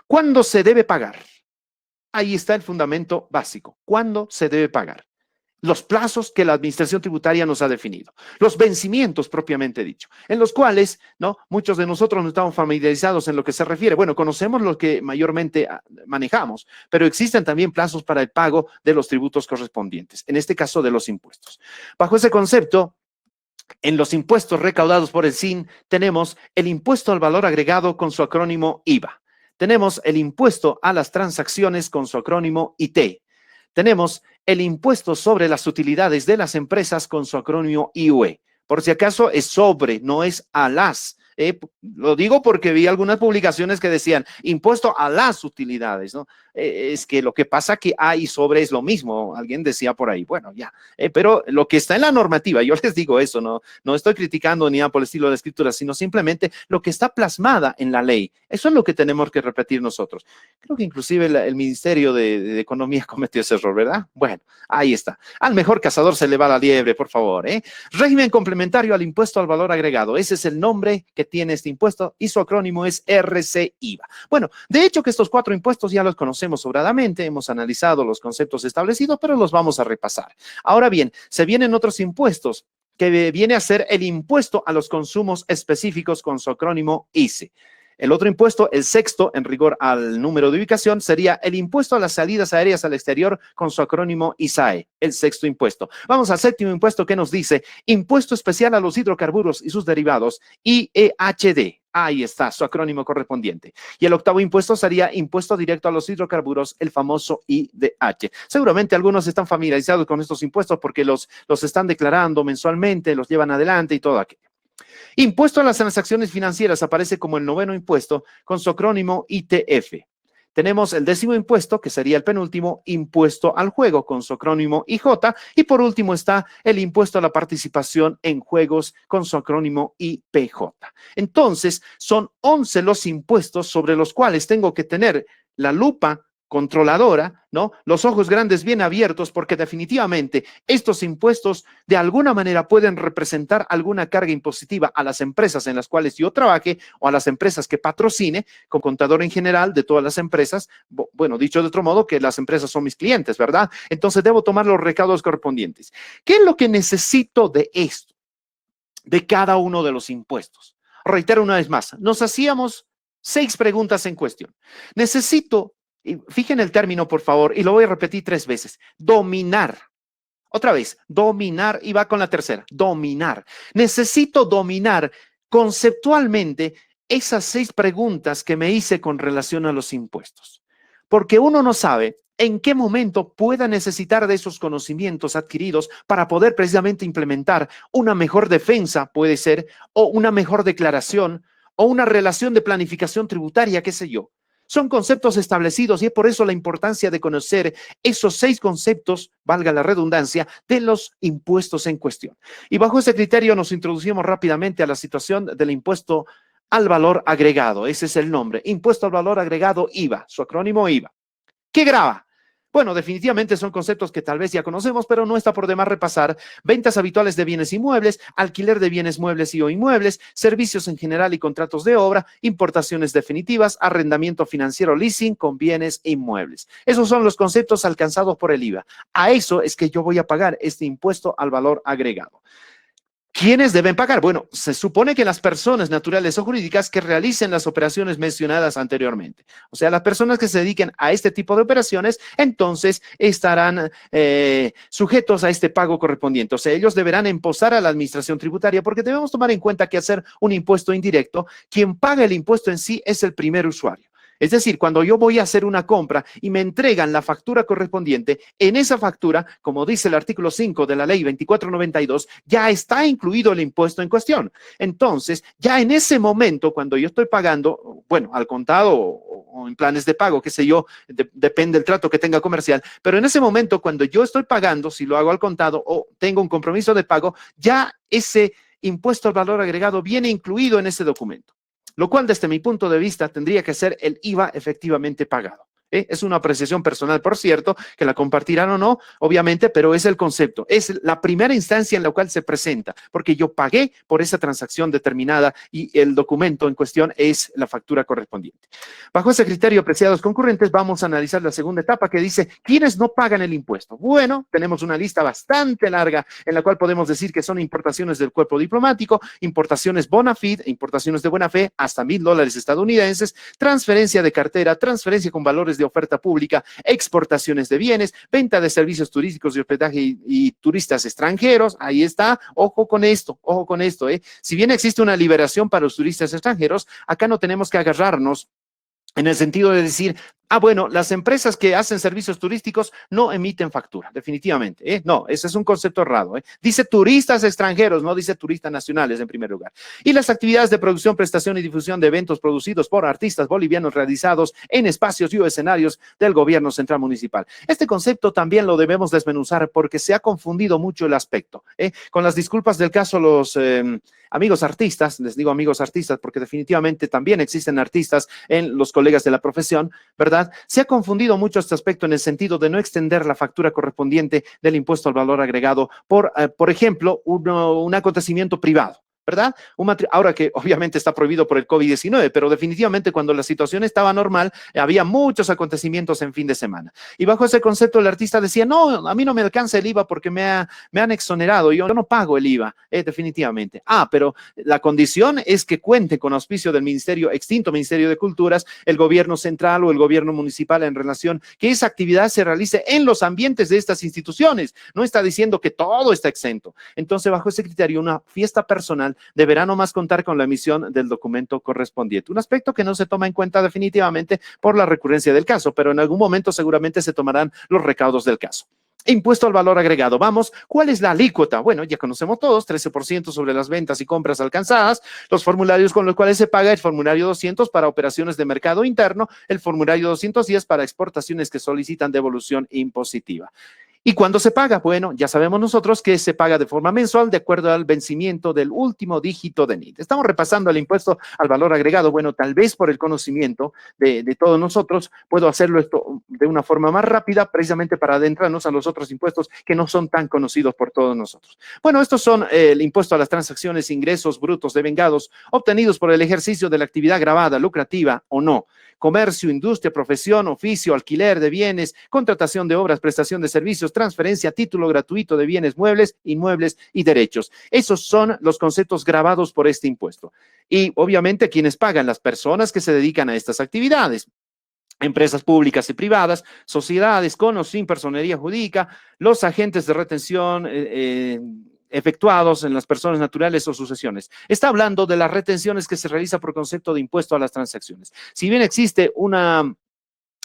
¿Cuándo se debe pagar? Ahí está el fundamento básico. ¿Cuándo se debe pagar? Los plazos que la administración tributaria nos ha definido, los vencimientos propiamente dicho, en los cuales, ¿no?, muchos de nosotros no estamos familiarizados en lo que se refiere. Bueno, conocemos lo que mayormente manejamos, pero existen también plazos para el pago de los tributos correspondientes, en este caso de los impuestos. Bajo ese concepto, en los impuestos recaudados por el SIN tenemos el impuesto al valor agregado con su acrónimo IVA. Tenemos el impuesto a las transacciones con su acrónimo IT. Tenemos el impuesto sobre las utilidades de las empresas con su acrónimo IUE. Por si acaso es sobre, no es a las. Lo digo porque vi algunas publicaciones que decían impuesto a las utilidades, ¿no? Es que lo que pasa que A y sobre es lo mismo, alguien decía por ahí, bueno, ya, pero lo que está en la normativa, yo les digo eso, no estoy criticando ni nada por el estilo de la escritura, sino simplemente lo que está plasmada en la ley, eso es lo que tenemos que repetir nosotros. Creo que inclusive el Ministerio de Economía cometió ese error, ¿verdad? Bueno, ahí está. Al mejor cazador se le va la liebre, por favor, ¿eh? Régimen complementario al impuesto al valor agregado, ese es el nombre que tiene este impuesto y su acrónimo es RCIVA. Bueno, de hecho que estos 4 impuestos ya los conocemos sobradamente, hemos analizado los conceptos establecidos, pero los vamos a repasar. Ahora bien, se vienen otros impuestos que viene a ser el impuesto a los consumos específicos con su acrónimo ICE. El otro impuesto, el sexto, en rigor al número de ubicación, sería el impuesto a las salidas aéreas al exterior con su acrónimo ISAE, el sexto impuesto. Vamos al séptimo impuesto que nos dice impuesto especial a los hidrocarburos y sus derivados, IEHD. Ahí está, su acrónimo correspondiente. Y el octavo impuesto sería impuesto directo a los hidrocarburos, el famoso IDH. Seguramente algunos están familiarizados con estos impuestos porque los están declarando mensualmente, los llevan adelante y todo aquello. Impuesto a las transacciones financieras aparece como el noveno impuesto con su acrónimo ITF. Tenemos el décimo impuesto, que sería el penúltimo, impuesto al juego con su acrónimo IJ. Y por último está el impuesto a la participación en juegos con su acrónimo IPJ. Entonces, son 11 los impuestos sobre los cuales tengo que tener la lupa controladora, ¿no? Los ojos grandes bien abiertos, porque definitivamente estos impuestos de alguna manera pueden representar alguna carga impositiva a las empresas en las cuales yo trabaje o a las empresas que patrocine, como contador en general de todas las empresas. Bueno, dicho de otro modo, que las empresas son mis clientes, ¿verdad? Entonces debo tomar los recaudos correspondientes. ¿Qué es lo que necesito de esto? De cada uno de los impuestos. Reitero una vez más, nos hacíamos 6 preguntas en cuestión. Necesito, y fijen el término, por favor, y lo voy a repetir 3 veces. Dominar. Otra vez, dominar, y va con la tercera. Dominar. Necesito dominar conceptualmente esas 6 preguntas que me hice con relación a los impuestos. Porque uno no sabe en qué momento pueda necesitar de esos conocimientos adquiridos para poder precisamente implementar una mejor defensa, puede ser, o una mejor declaración, o una relación de planificación tributaria, qué sé yo. Son conceptos establecidos y es por eso la importancia de conocer esos 6 conceptos, valga la redundancia, de los impuestos en cuestión. Y bajo ese criterio nos introducimos rápidamente a la situación del impuesto al valor agregado. Ese es el nombre, impuesto al valor agregado IVA, su acrónimo IVA. ¿Qué grava? Bueno, definitivamente son conceptos que tal vez ya conocemos, pero no está por demás repasar. Ventas habituales de bienes inmuebles, alquiler de bienes muebles y o inmuebles, servicios en general y contratos de obra, importaciones definitivas, arrendamiento financiero, leasing con bienes inmuebles. Esos son los conceptos alcanzados por el IVA. A eso es que yo voy a pagar este impuesto al valor agregado. ¿Quiénes deben pagar? Bueno, se supone que las personas naturales o jurídicas que realicen las operaciones mencionadas anteriormente. O sea, las personas que se dediquen a este tipo de operaciones, entonces estarán sujetos a este pago correspondiente. O sea, ellos deberán imposar a la administración tributaria porque debemos tomar en cuenta que hacer un impuesto indirecto, quien paga el impuesto en sí es el primer usuario. Es decir, cuando yo voy a hacer una compra y me entregan la factura correspondiente, en esa factura, como dice el artículo 5 de la ley 2492, ya está incluido el impuesto en cuestión. Entonces, ya en ese momento, cuando yo estoy pagando, bueno, al contado o en planes de pago, qué sé yo, depende del trato que tenga comercial, pero en ese momento, cuando yo estoy pagando, si lo hago al contado o tengo un compromiso de pago, ya ese impuesto al valor agregado viene incluido en ese documento. Lo cual, desde mi punto de vista, tendría que ser el IVA efectivamente pagado. Es una apreciación personal, por cierto, que la compartirán o no, obviamente, pero es el concepto. Es la primera instancia en la cual se presenta, porque yo pagué por esa transacción determinada y el documento en cuestión es la factura correspondiente. Bajo ese criterio, apreciados concurrentes, vamos a analizar la segunda etapa que dice, ¿quiénes no pagan el impuesto? Bueno, tenemos una lista bastante larga en la cual podemos decir que son importaciones del cuerpo diplomático, importaciones bona fide, importaciones de buena fe, hasta $1,000 estadounidenses, transferencia de cartera, transferencia con valores de oferta pública, exportaciones de bienes, venta de servicios turísticos y hospedaje y turistas extranjeros. Ahí está, ojo con esto, ojo con esto. Si bien existe una liberación para los turistas extranjeros, acá no tenemos que agarrarnos en el sentido de decir, bueno, las empresas que hacen servicios turísticos no emiten factura, definitivamente. No, ese es un concepto errado. Dice turistas extranjeros, no dice turistas nacionales en primer lugar. Y las actividades de producción, prestación y difusión de eventos producidos por artistas bolivianos realizados en espacios y o escenarios del gobierno central municipal. Este concepto también lo debemos desmenuzar porque se ha confundido mucho el aspecto. Con las disculpas del caso, los amigos artistas, les digo amigos artistas porque definitivamente también existen artistas en los colegas de la profesión, ¿verdad? Se ha confundido mucho este aspecto en el sentido de no extender la factura correspondiente del impuesto al valor agregado por ejemplo, un acontecimiento privado. ¿Verdad? Ahora que obviamente está prohibido por el COVID-19, pero definitivamente cuando la situación estaba normal, había muchos acontecimientos en fin de semana. Y bajo ese concepto el artista decía, no, a mí no me alcanza el IVA porque me han exonerado, yo no pago el IVA, definitivamente. Pero la condición es que cuente con auspicio del extinto Ministerio de Culturas, el gobierno central o el gobierno municipal en relación que esa actividad se realice en los ambientes de estas instituciones. No está diciendo que todo está exento. Entonces, bajo ese criterio, una fiesta personal deberá nomás contar con la emisión del documento correspondiente. Un aspecto que no se toma en cuenta definitivamente por la recurrencia del caso, pero en algún momento seguramente se tomarán los recaudos del caso. Impuesto al valor agregado. Vamos, ¿cuál es la alícuota? Bueno, ya conocemos todos, 13% sobre las ventas y compras alcanzadas, los formularios con los cuales se paga, el formulario 200 para operaciones de mercado interno, el formulario 210 para exportaciones que solicitan devolución impositiva. ¿Y cuándo se paga? Bueno, ya sabemos nosotros que se paga de forma mensual de acuerdo al vencimiento del último dígito de NIT. Estamos repasando el impuesto al valor agregado. Bueno, tal vez por el conocimiento de todos nosotros puedo hacerlo esto de una forma más rápida, precisamente para adentrarnos a los otros impuestos que no son tan conocidos por todos nosotros. Bueno, estos son el impuesto a las transacciones, ingresos brutos devengados obtenidos por el ejercicio de la actividad gravada, lucrativa o no. Comercio, industria, profesión, oficio, alquiler de bienes, contratación de obras, prestación de servicios, transferencia, título gratuito de bienes muebles, inmuebles y derechos. Esos son los conceptos gravados por este impuesto. Y obviamente quienes pagan, las personas que se dedican a estas actividades. Empresas públicas y privadas, sociedades con o sin personería jurídica, los agentes de retención, efectuados en las personas naturales o sucesiones. Está hablando de las retenciones que se realiza por concepto de impuesto a las transacciones. Si bien existe una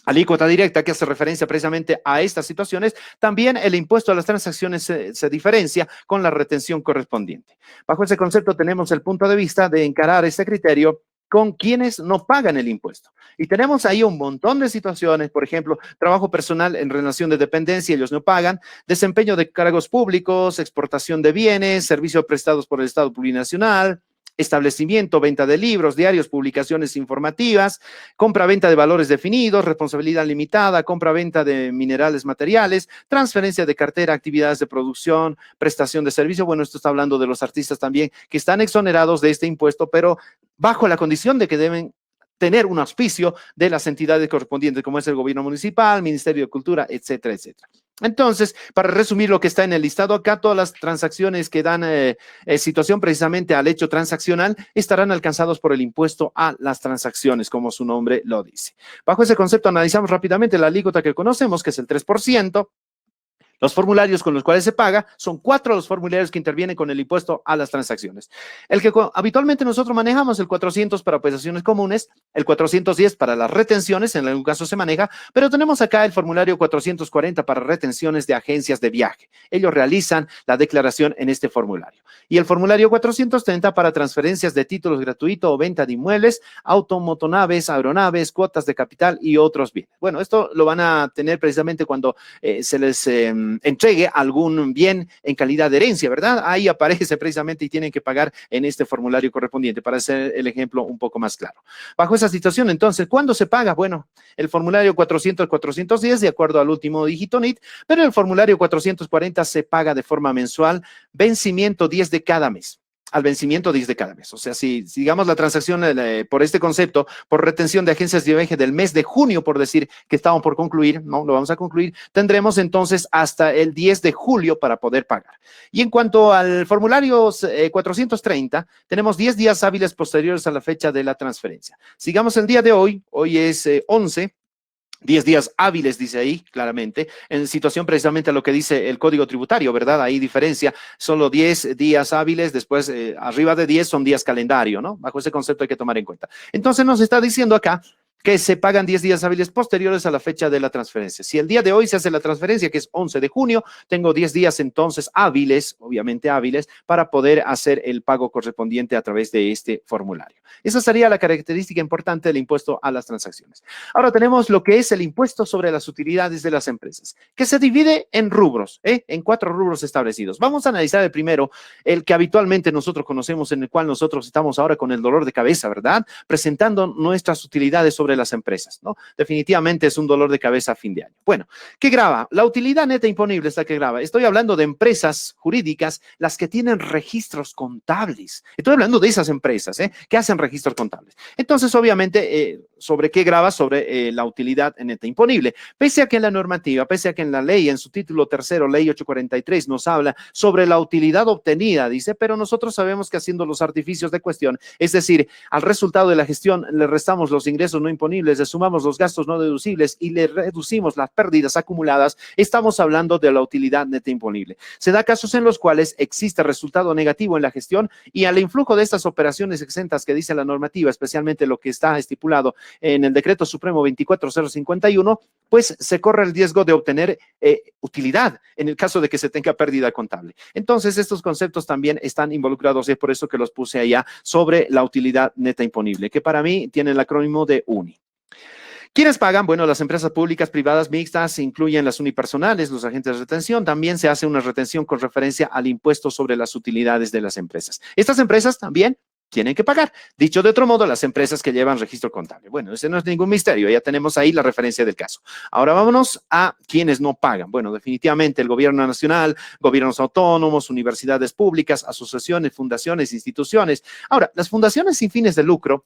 alícuota directa que hace referencia precisamente a estas situaciones, también el impuesto a las transacciones se diferencia con la retención correspondiente. Bajo ese concepto tenemos el punto de vista de encarar este criterio con quienes no pagan el impuesto. Y tenemos ahí un montón de situaciones, por ejemplo, trabajo personal en relación de dependencia, ellos no pagan, desempeño de cargos públicos, exportación de bienes, servicios prestados por el Estado plurinacional, establecimiento, venta de libros, diarios, publicaciones informativas, compra-venta de valores definidos, responsabilidad limitada, compra-venta de minerales materiales, transferencia de cartera, actividades de producción, prestación de servicio. Bueno, esto está hablando de los artistas también que están exonerados de este impuesto, pero bajo la condición de que deben tener un auspicio de las entidades correspondientes, como es el gobierno municipal, Ministerio de Cultura, etcétera, etcétera. Entonces, para resumir lo que está en el listado acá, todas las transacciones que dan situación precisamente al hecho transaccional estarán alcanzados por el impuesto a las transacciones, como su nombre lo dice. Bajo ese concepto analizamos rápidamente la alícuota que conocemos, que es el 3%. Los formularios con los cuales se paga son 4 los formularios que intervienen con el impuesto a las transacciones. El que habitualmente nosotros manejamos, el 400 para operaciones comunes, el 410 para las retenciones, en algún caso se maneja, pero tenemos acá el formulario 440 para retenciones de agencias de viaje. Ellos realizan la declaración en este formulario. Y el formulario 430 para transferencias de títulos gratuitos o venta de inmuebles, automotonaves, aeronaves, cuotas de capital y otros bienes. Bueno, esto lo van a tener precisamente cuando se les entregue algún bien en calidad de herencia, ¿verdad? Ahí aparece precisamente y tienen que pagar en este formulario correspondiente para hacer el ejemplo un poco más claro. Bajo esa situación, entonces, ¿cuándo se paga? Bueno, el formulario 400-410 de acuerdo al último dígito NIT, pero el formulario 440 se paga de forma mensual, vencimiento 10 de cada mes. Al vencimiento 10 de cada mes. O sea, si digamos la transacción por este concepto, por retención de agencias de viaje del mes de junio, por decir que estamos por concluir, no lo vamos a concluir, tendremos entonces hasta el 10 de julio para poder pagar. Y en cuanto al formulario 430, tenemos 10 días hábiles posteriores a la fecha de la transferencia. Sigamos el día de hoy, hoy es 11. 10 días hábiles, dice ahí claramente, en situación precisamente a lo que dice el Código Tributario, ¿verdad? Ahí diferencia, solo 10 días hábiles, después arriba de 10 son días calendario, ¿no? Bajo ese concepto hay que tomar en cuenta. Entonces nos está diciendo acá que se pagan 10 días hábiles posteriores a la fecha de la transferencia. Si el día de hoy se hace la transferencia, que es 11 de junio, tengo 10 días entonces hábiles, obviamente hábiles, para poder hacer el pago correspondiente a través de este formulario. Esa sería la característica importante del impuesto a las transacciones. Ahora tenemos lo que es el impuesto sobre las utilidades de las empresas, que se divide en rubros, en 4 rubros establecidos. Vamos a analizar el primero, el que habitualmente nosotros conocemos, en el cual nosotros estamos ahora con el dolor de cabeza, ¿verdad? Presentando nuestras utilidades sobre las empresas, ¿no? Definitivamente es un dolor de cabeza a fin de año. Bueno, ¿qué grava? La utilidad neta imponible es la que grava. Estoy hablando de empresas jurídicas, las que tienen registros contables. Estoy hablando de esas empresas, que hacen registros contables. Entonces, obviamente, ¿sobre qué grava? Sobre la utilidad neta imponible. Pese a que en la normativa, pese a que en la ley, en su título tercero, ley 843, nos habla sobre la utilidad obtenida, dice, pero nosotros sabemos que haciendo los artificios de cuestión, es decir, al resultado de la gestión le restamos los ingresos no imponibles, le sumamos los gastos no deducibles y le reducimos las pérdidas acumuladas, estamos hablando de la utilidad neta imponible. Se da casos en los cuales existe resultado negativo en la gestión y al influjo de estas operaciones exentas que dice la normativa, especialmente lo que está estipulado en el Decreto Supremo 24051, pues se corre el riesgo de obtener utilidad en el caso de que se tenga pérdida contable. Entonces, estos conceptos también están involucrados y es por eso que los puse allá sobre la utilidad neta imponible, que para mí tiene el acrónimo de UNI. ¿Quiénes pagan? Bueno, las empresas públicas, privadas, mixtas, incluyen las unipersonales, los agentes de retención. También se hace una retención con referencia al impuesto sobre las utilidades de las empresas. Estas empresas también tienen que pagar. Dicho de otro modo, las empresas que llevan registro contable. Bueno, ese no es ningún misterio, ya tenemos ahí la referencia del caso. Ahora vámonos a quienes no pagan. Bueno, definitivamente el gobierno nacional, gobiernos autónomos, universidades públicas, asociaciones, fundaciones, instituciones. Ahora, las fundaciones sin fines de lucro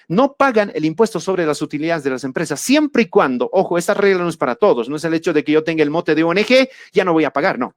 no pagan el impuesto sobre las utilidades de las empresas, siempre y cuando, ojo, esta regla no es para todos, no es el hecho de que yo tenga el mote de ONG, ya no voy a pagar, no.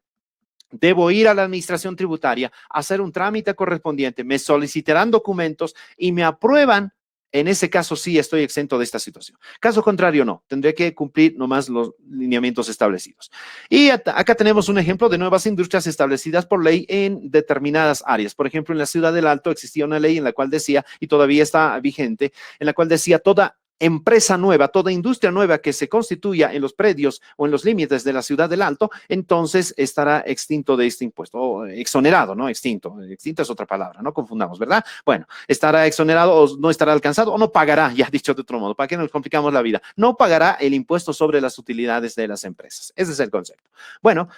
Debo ir a la administración tributaria, hacer un trámite correspondiente, me solicitarán documentos y me aprueban En ese caso sí estoy exento de esta situación. Caso contrario, no. Tendré que cumplir nomás los lineamientos establecidos. Y acá tenemos un ejemplo de nuevas industrias establecidas por ley en determinadas áreas. Por ejemplo, en la Ciudad del Alto existía una ley en la cual decía, y todavía está vigente, en la cual decía toda empresa nueva, toda industria nueva que se constituya en los predios o en los límites de la Ciudad del Alto, entonces estará extinto de este impuesto, o exonerado, no extinto. Extinto es otra palabra, no confundamos, ¿verdad? Bueno, estará exonerado o no estará alcanzado o no pagará, ya dicho de otro modo, ¿para qué nos complicamos la vida? No pagará el impuesto sobre las utilidades de las empresas. Ese es el concepto. Bueno,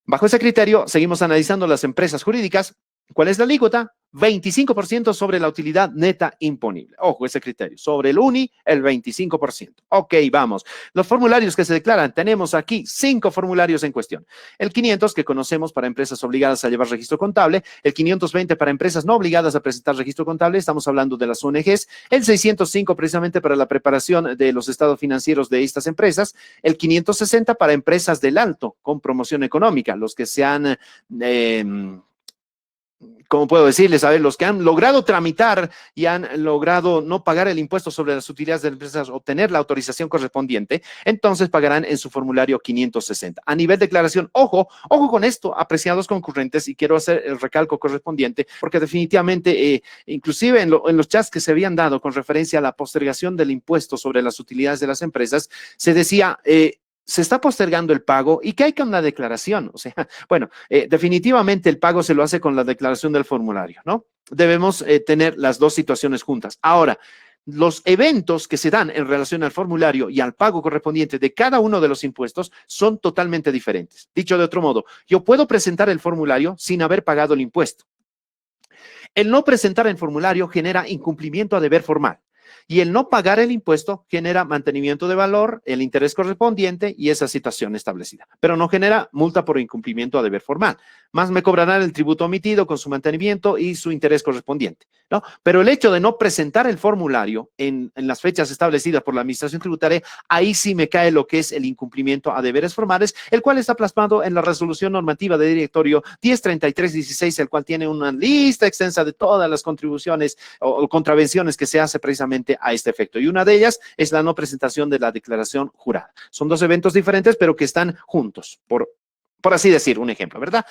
bajo ese criterio, seguimos analizando las empresas jurídicas. ¿Cuál es la alícuota? 25% sobre la utilidad neta imponible. Ojo, ese criterio. Sobre el UNI, el 25%. Ok, vamos. Los formularios que se declaran, tenemos aquí 5 formularios en cuestión. El 500, que conocemos para empresas obligadas a llevar registro contable. El 520 para empresas no obligadas a presentar registro contable. Estamos hablando de las ONGs. El 605 precisamente para la preparación de los estados financieros de estas empresas. El 560 para empresas del alto con promoción económica, los que se han... ¿cómo puedo decirles? A ver, los que han logrado tramitar y han logrado no pagar el impuesto sobre las utilidades de las empresas, obtener la autorización correspondiente, entonces pagarán en su formulario 560. A nivel declaración, ojo con esto, apreciados concurrentes, y quiero hacer el recalco correspondiente, porque definitivamente, inclusive en los chats que se habían dado con referencia a la postergación del impuesto sobre las utilidades de las empresas, se decía... se está postergando el pago y ¿qué hay con la declaración? O sea, bueno, definitivamente el pago se lo hace con la declaración del formulario, ¿no? Debemos tener las dos situaciones juntas. Ahora, los eventos que se dan en relación al formulario y al pago correspondiente de cada uno de los impuestos son totalmente diferentes. Dicho de otro modo, yo puedo presentar el formulario sin haber pagado el impuesto. El no presentar el formulario genera incumplimiento a deber formal. Y el no pagar el impuesto genera mantenimiento de valor, el interés correspondiente y esa situación establecida. Pero no genera multa por incumplimiento a deber formal. Más me cobrarán el tributo omitido con su mantenimiento y su interés correspondiente, ¿no? Pero el hecho de no presentar el formulario en las fechas establecidas por la Administración Tributaria, ahí sí me cae lo que es el incumplimiento a deberes formales, el cual está plasmado en la resolución normativa de directorio 103316, el cual tiene una lista extensa de todas las contribuciones o contravenciones que se hace precisamente a este efecto. Y una de ellas es la no presentación de la declaración jurada. Son dos eventos diferentes, pero que están juntos, por así decir, un ejemplo, ¿verdad?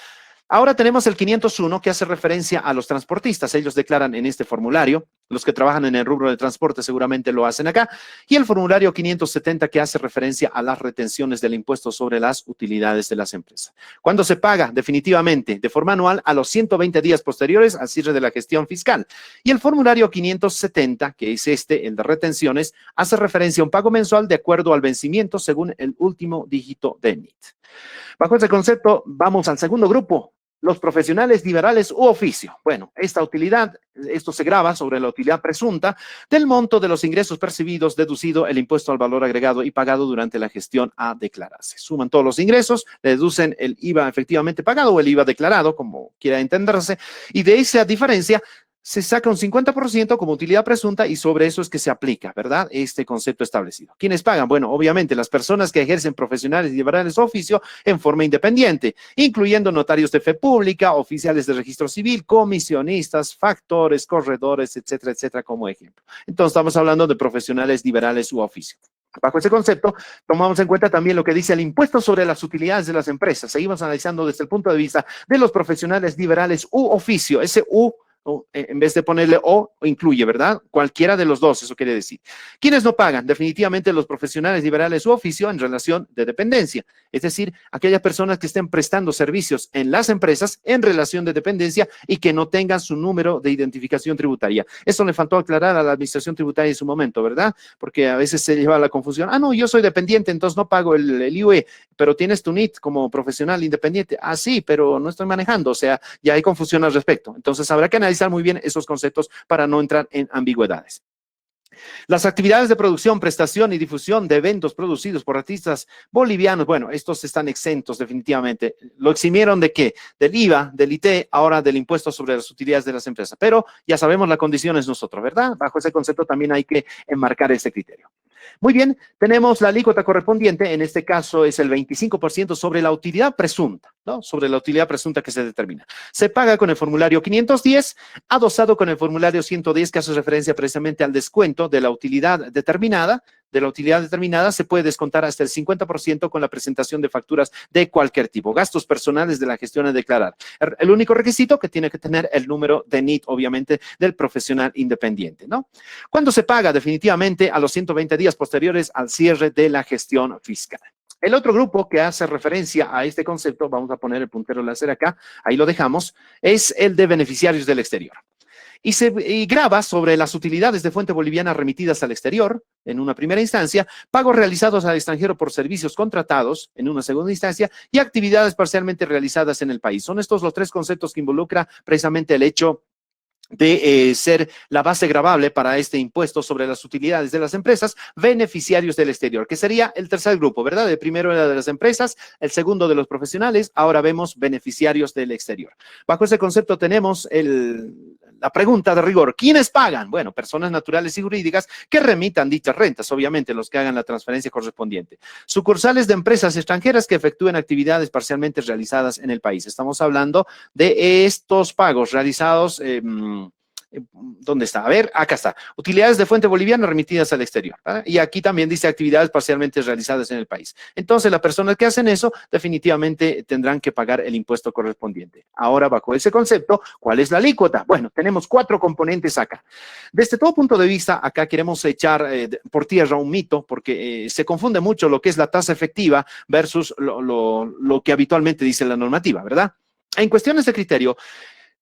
Ahora tenemos el 501 que hace referencia a los transportistas. Ellos declaran en este formulario. Los que trabajan en el rubro de transporte seguramente lo hacen acá. Y el formulario 570 que hace referencia a las retenciones del impuesto sobre las utilidades de las empresas. ¿Cuándo se paga? Definitivamente, de forma anual a los 120 días posteriores al cierre de la gestión fiscal. Y el formulario 570, que es el de retenciones, hace referencia a un pago mensual de acuerdo al vencimiento según el último dígito de NIT. Bajo ese concepto, vamos al segundo grupo. Los profesionales liberales u oficio. Bueno, esto se grava sobre la utilidad presunta del monto de los ingresos percibidos, deducido el impuesto al valor agregado y pagado durante la gestión a declararse. Suman todos los ingresos, le deducen el IVA efectivamente pagado o el IVA declarado, como quiera entenderse, y de esa diferencia se saca un 50% como utilidad presunta y sobre eso es que se aplica, ¿verdad? Este concepto establecido. ¿Quiénes pagan? Bueno, obviamente las personas que ejercen profesionales liberales oficio en forma independiente, incluyendo notarios de fe pública, oficiales de registro civil, comisionistas, factores, corredores, etcétera, etcétera, como ejemplo. Entonces estamos hablando de profesionales liberales u oficio. Bajo ese concepto, tomamos en cuenta también lo que dice el impuesto sobre las utilidades de las empresas. Seguimos analizando desde el punto de vista de los profesionales liberales u oficio. Ese U, en vez de ponerle o incluye, ¿verdad? Cualquiera de los dos, eso quiere decir. ¿Quiénes no pagan? Definitivamente los profesionales liberales u oficio en relación de dependencia, es decir, aquellas personas que estén prestando servicios en las empresas en relación de dependencia y que no tengan su número de identificación tributaria. Eso le faltó aclarar a la Administración Tributaria en su momento, ¿verdad? Porque a veces se lleva a la confusión. Ah, no, yo soy dependiente, entonces no pago el IUE, pero tienes tu NIT como profesional independiente. Ah, sí, pero no estoy manejando, o sea, ya hay confusión al respecto. Entonces habrá que analizar muy bien esos conceptos para no entrar en ambigüedades. Las actividades de producción, prestación y difusión de eventos producidos por artistas bolivianos, bueno, estos están exentos definitivamente. ¿Lo eximieron de qué? Del IVA, del IT, ahora del impuesto sobre las utilidades de las empresas. Pero ya sabemos la condición es nosotros, ¿verdad? Bajo ese concepto también hay que enmarcar ese criterio. Muy bien, tenemos la alícuota correspondiente, en este caso es el 25% sobre la utilidad presunta, ¿no? Sobre la utilidad presunta que se determina. Se paga con el formulario 510, adosado con el formulario 110, que hace referencia precisamente al descuento de la utilidad determinada. De la utilidad determinada se puede descontar hasta el 50% con la presentación de facturas de cualquier tipo. Gastos personales de la gestión a declarar. El único requisito que tiene que tener el número de NIT, obviamente, del profesional independiente, ¿no? ¿Cuándo se paga? Definitivamente a los 120 días posteriores al cierre de la gestión fiscal. El otro grupo que hace referencia a este concepto, vamos a poner el puntero láser acá, ahí lo dejamos, es el de beneficiarios del exterior. Y grava sobre las utilidades de fuente boliviana remitidas al exterior, en una primera instancia, pagos realizados al extranjero por servicios contratados, en una segunda instancia, y actividades parcialmente realizadas en el país. Son estos los tres conceptos que involucra precisamente el hecho de ser la base gravable para este impuesto sobre las utilidades de las empresas, beneficiarios del exterior, que sería el tercer grupo, ¿verdad? El primero era de las empresas, el segundo de los profesionales, ahora vemos beneficiarios del exterior. Bajo ese concepto tenemos la pregunta de rigor, ¿quiénes pagan? Bueno, personas naturales y jurídicas que remitan dichas rentas, obviamente los que hagan la transferencia correspondiente. Sucursales de empresas extranjeras que efectúen actividades parcialmente realizadas en el país. Estamos hablando de estos pagos realizados ¿dónde está? A ver, acá está. Utilidades de fuente boliviana remitidas al exterior, ¿verdad? Y aquí también dice actividades parcialmente realizadas en el país. Entonces, las personas que hacen eso definitivamente tendrán que pagar el impuesto correspondiente. Ahora, bajo ese concepto, ¿cuál es la alícuota? Bueno, tenemos 4 componentes acá. Desde todo punto de vista, acá queremos echar por tierra un mito, porque se confunde mucho lo que es la tasa efectiva versus lo que habitualmente dice la normativa, ¿verdad? En cuestiones de criterio,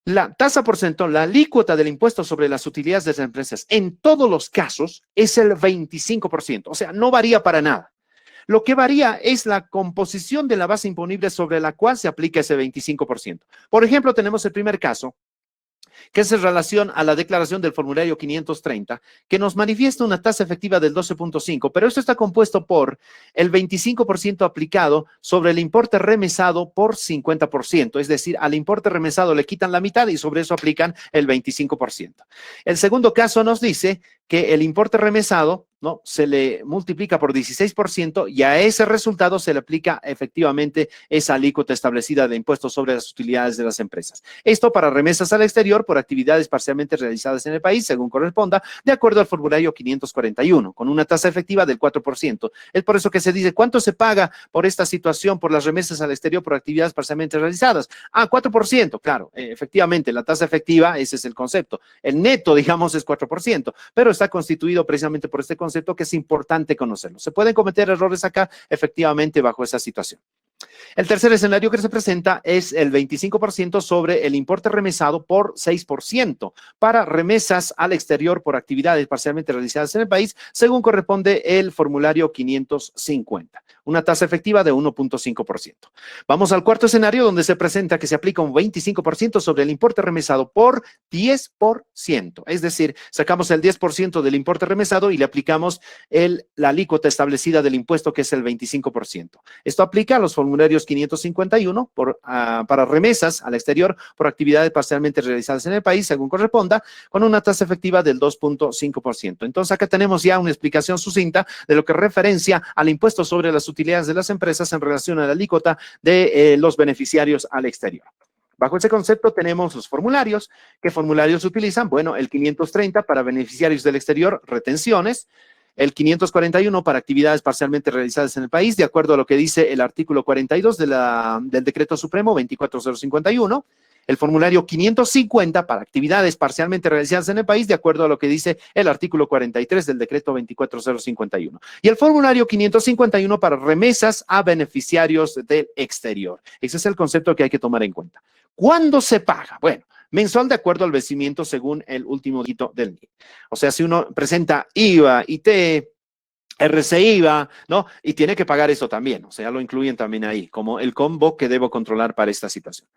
la tasa porcentual, la alícuota del impuesto sobre las utilidades de las empresas, en todos los casos, es el 25%. O sea, no varía para nada. Lo que varía es la composición de la base imponible sobre la cual se aplica ese 25%. Por ejemplo, tenemos el primer caso, que es en relación a la declaración del formulario 530, que nos manifiesta una tasa efectiva del 12.5, pero esto está compuesto por el 25% aplicado sobre el importe remesado por 50%, es decir, al importe remesado le quitan la mitad y sobre eso aplican el 25%. El segundo caso nos dice que el importe remesado, ¿no?, se le multiplica por 16% y a ese resultado se le aplica efectivamente esa alícuota establecida de impuestos sobre las utilidades de las empresas. Esto para remesas al exterior por actividades parcialmente realizadas en el país, según corresponda, de acuerdo al formulario 541, con una tasa efectiva del 4%. Es por eso que se dice, ¿cuánto se paga por esta situación, por las remesas al exterior por actividades parcialmente realizadas? 4%, claro, efectivamente, la tasa efectiva, ese es el concepto. El neto, digamos, es 4%, pero está constituido precisamente por este concepto que es importante conocerlo. Se pueden cometer errores acá, efectivamente, bajo esa situación. El tercer escenario que se presenta es el 25% sobre el importe remesado por 6% para remesas al exterior por actividades parcialmente realizadas en el país, según corresponde el formulario 550. Una tasa efectiva de 1.5%. Vamos al cuarto escenario donde se presenta que se aplica un 25% sobre el importe remesado por 10%. Es decir, sacamos el 10% del importe remesado y le aplicamos la alícuota establecida del impuesto, que es el 25%. Esto aplica a los formularios 551 para remesas al exterior por actividades parcialmente realizadas en el país, según corresponda, con una tasa efectiva del 2.5%. Entonces, acá tenemos ya una explicación sucinta de lo que referencia al impuesto sobre las utilidades de las empresas en relación a la alícuota de los beneficiarios al exterior. Bajo ese concepto tenemos los formularios. ¿Qué formularios se utilizan? Bueno, el 530 para beneficiarios del exterior, retenciones. El 541 para actividades parcialmente realizadas en el país, de acuerdo a lo que dice el artículo 42 del Decreto Supremo 24051. El formulario 550 para actividades parcialmente realizadas en el país, de acuerdo a lo que dice el artículo 43 del Decreto 24051. Y el formulario 551 para remesas a beneficiarios del exterior. Ese es el concepto que hay que tomar en cuenta. ¿Cuándo se paga? Bueno, mensual de acuerdo al vencimiento según el último dígito del NIE. O sea, si uno presenta IVA, IT, RCIVA, ¿no? Y tiene que pagar eso también, o sea, lo incluyen también ahí, como el combo que debo controlar para esta situación.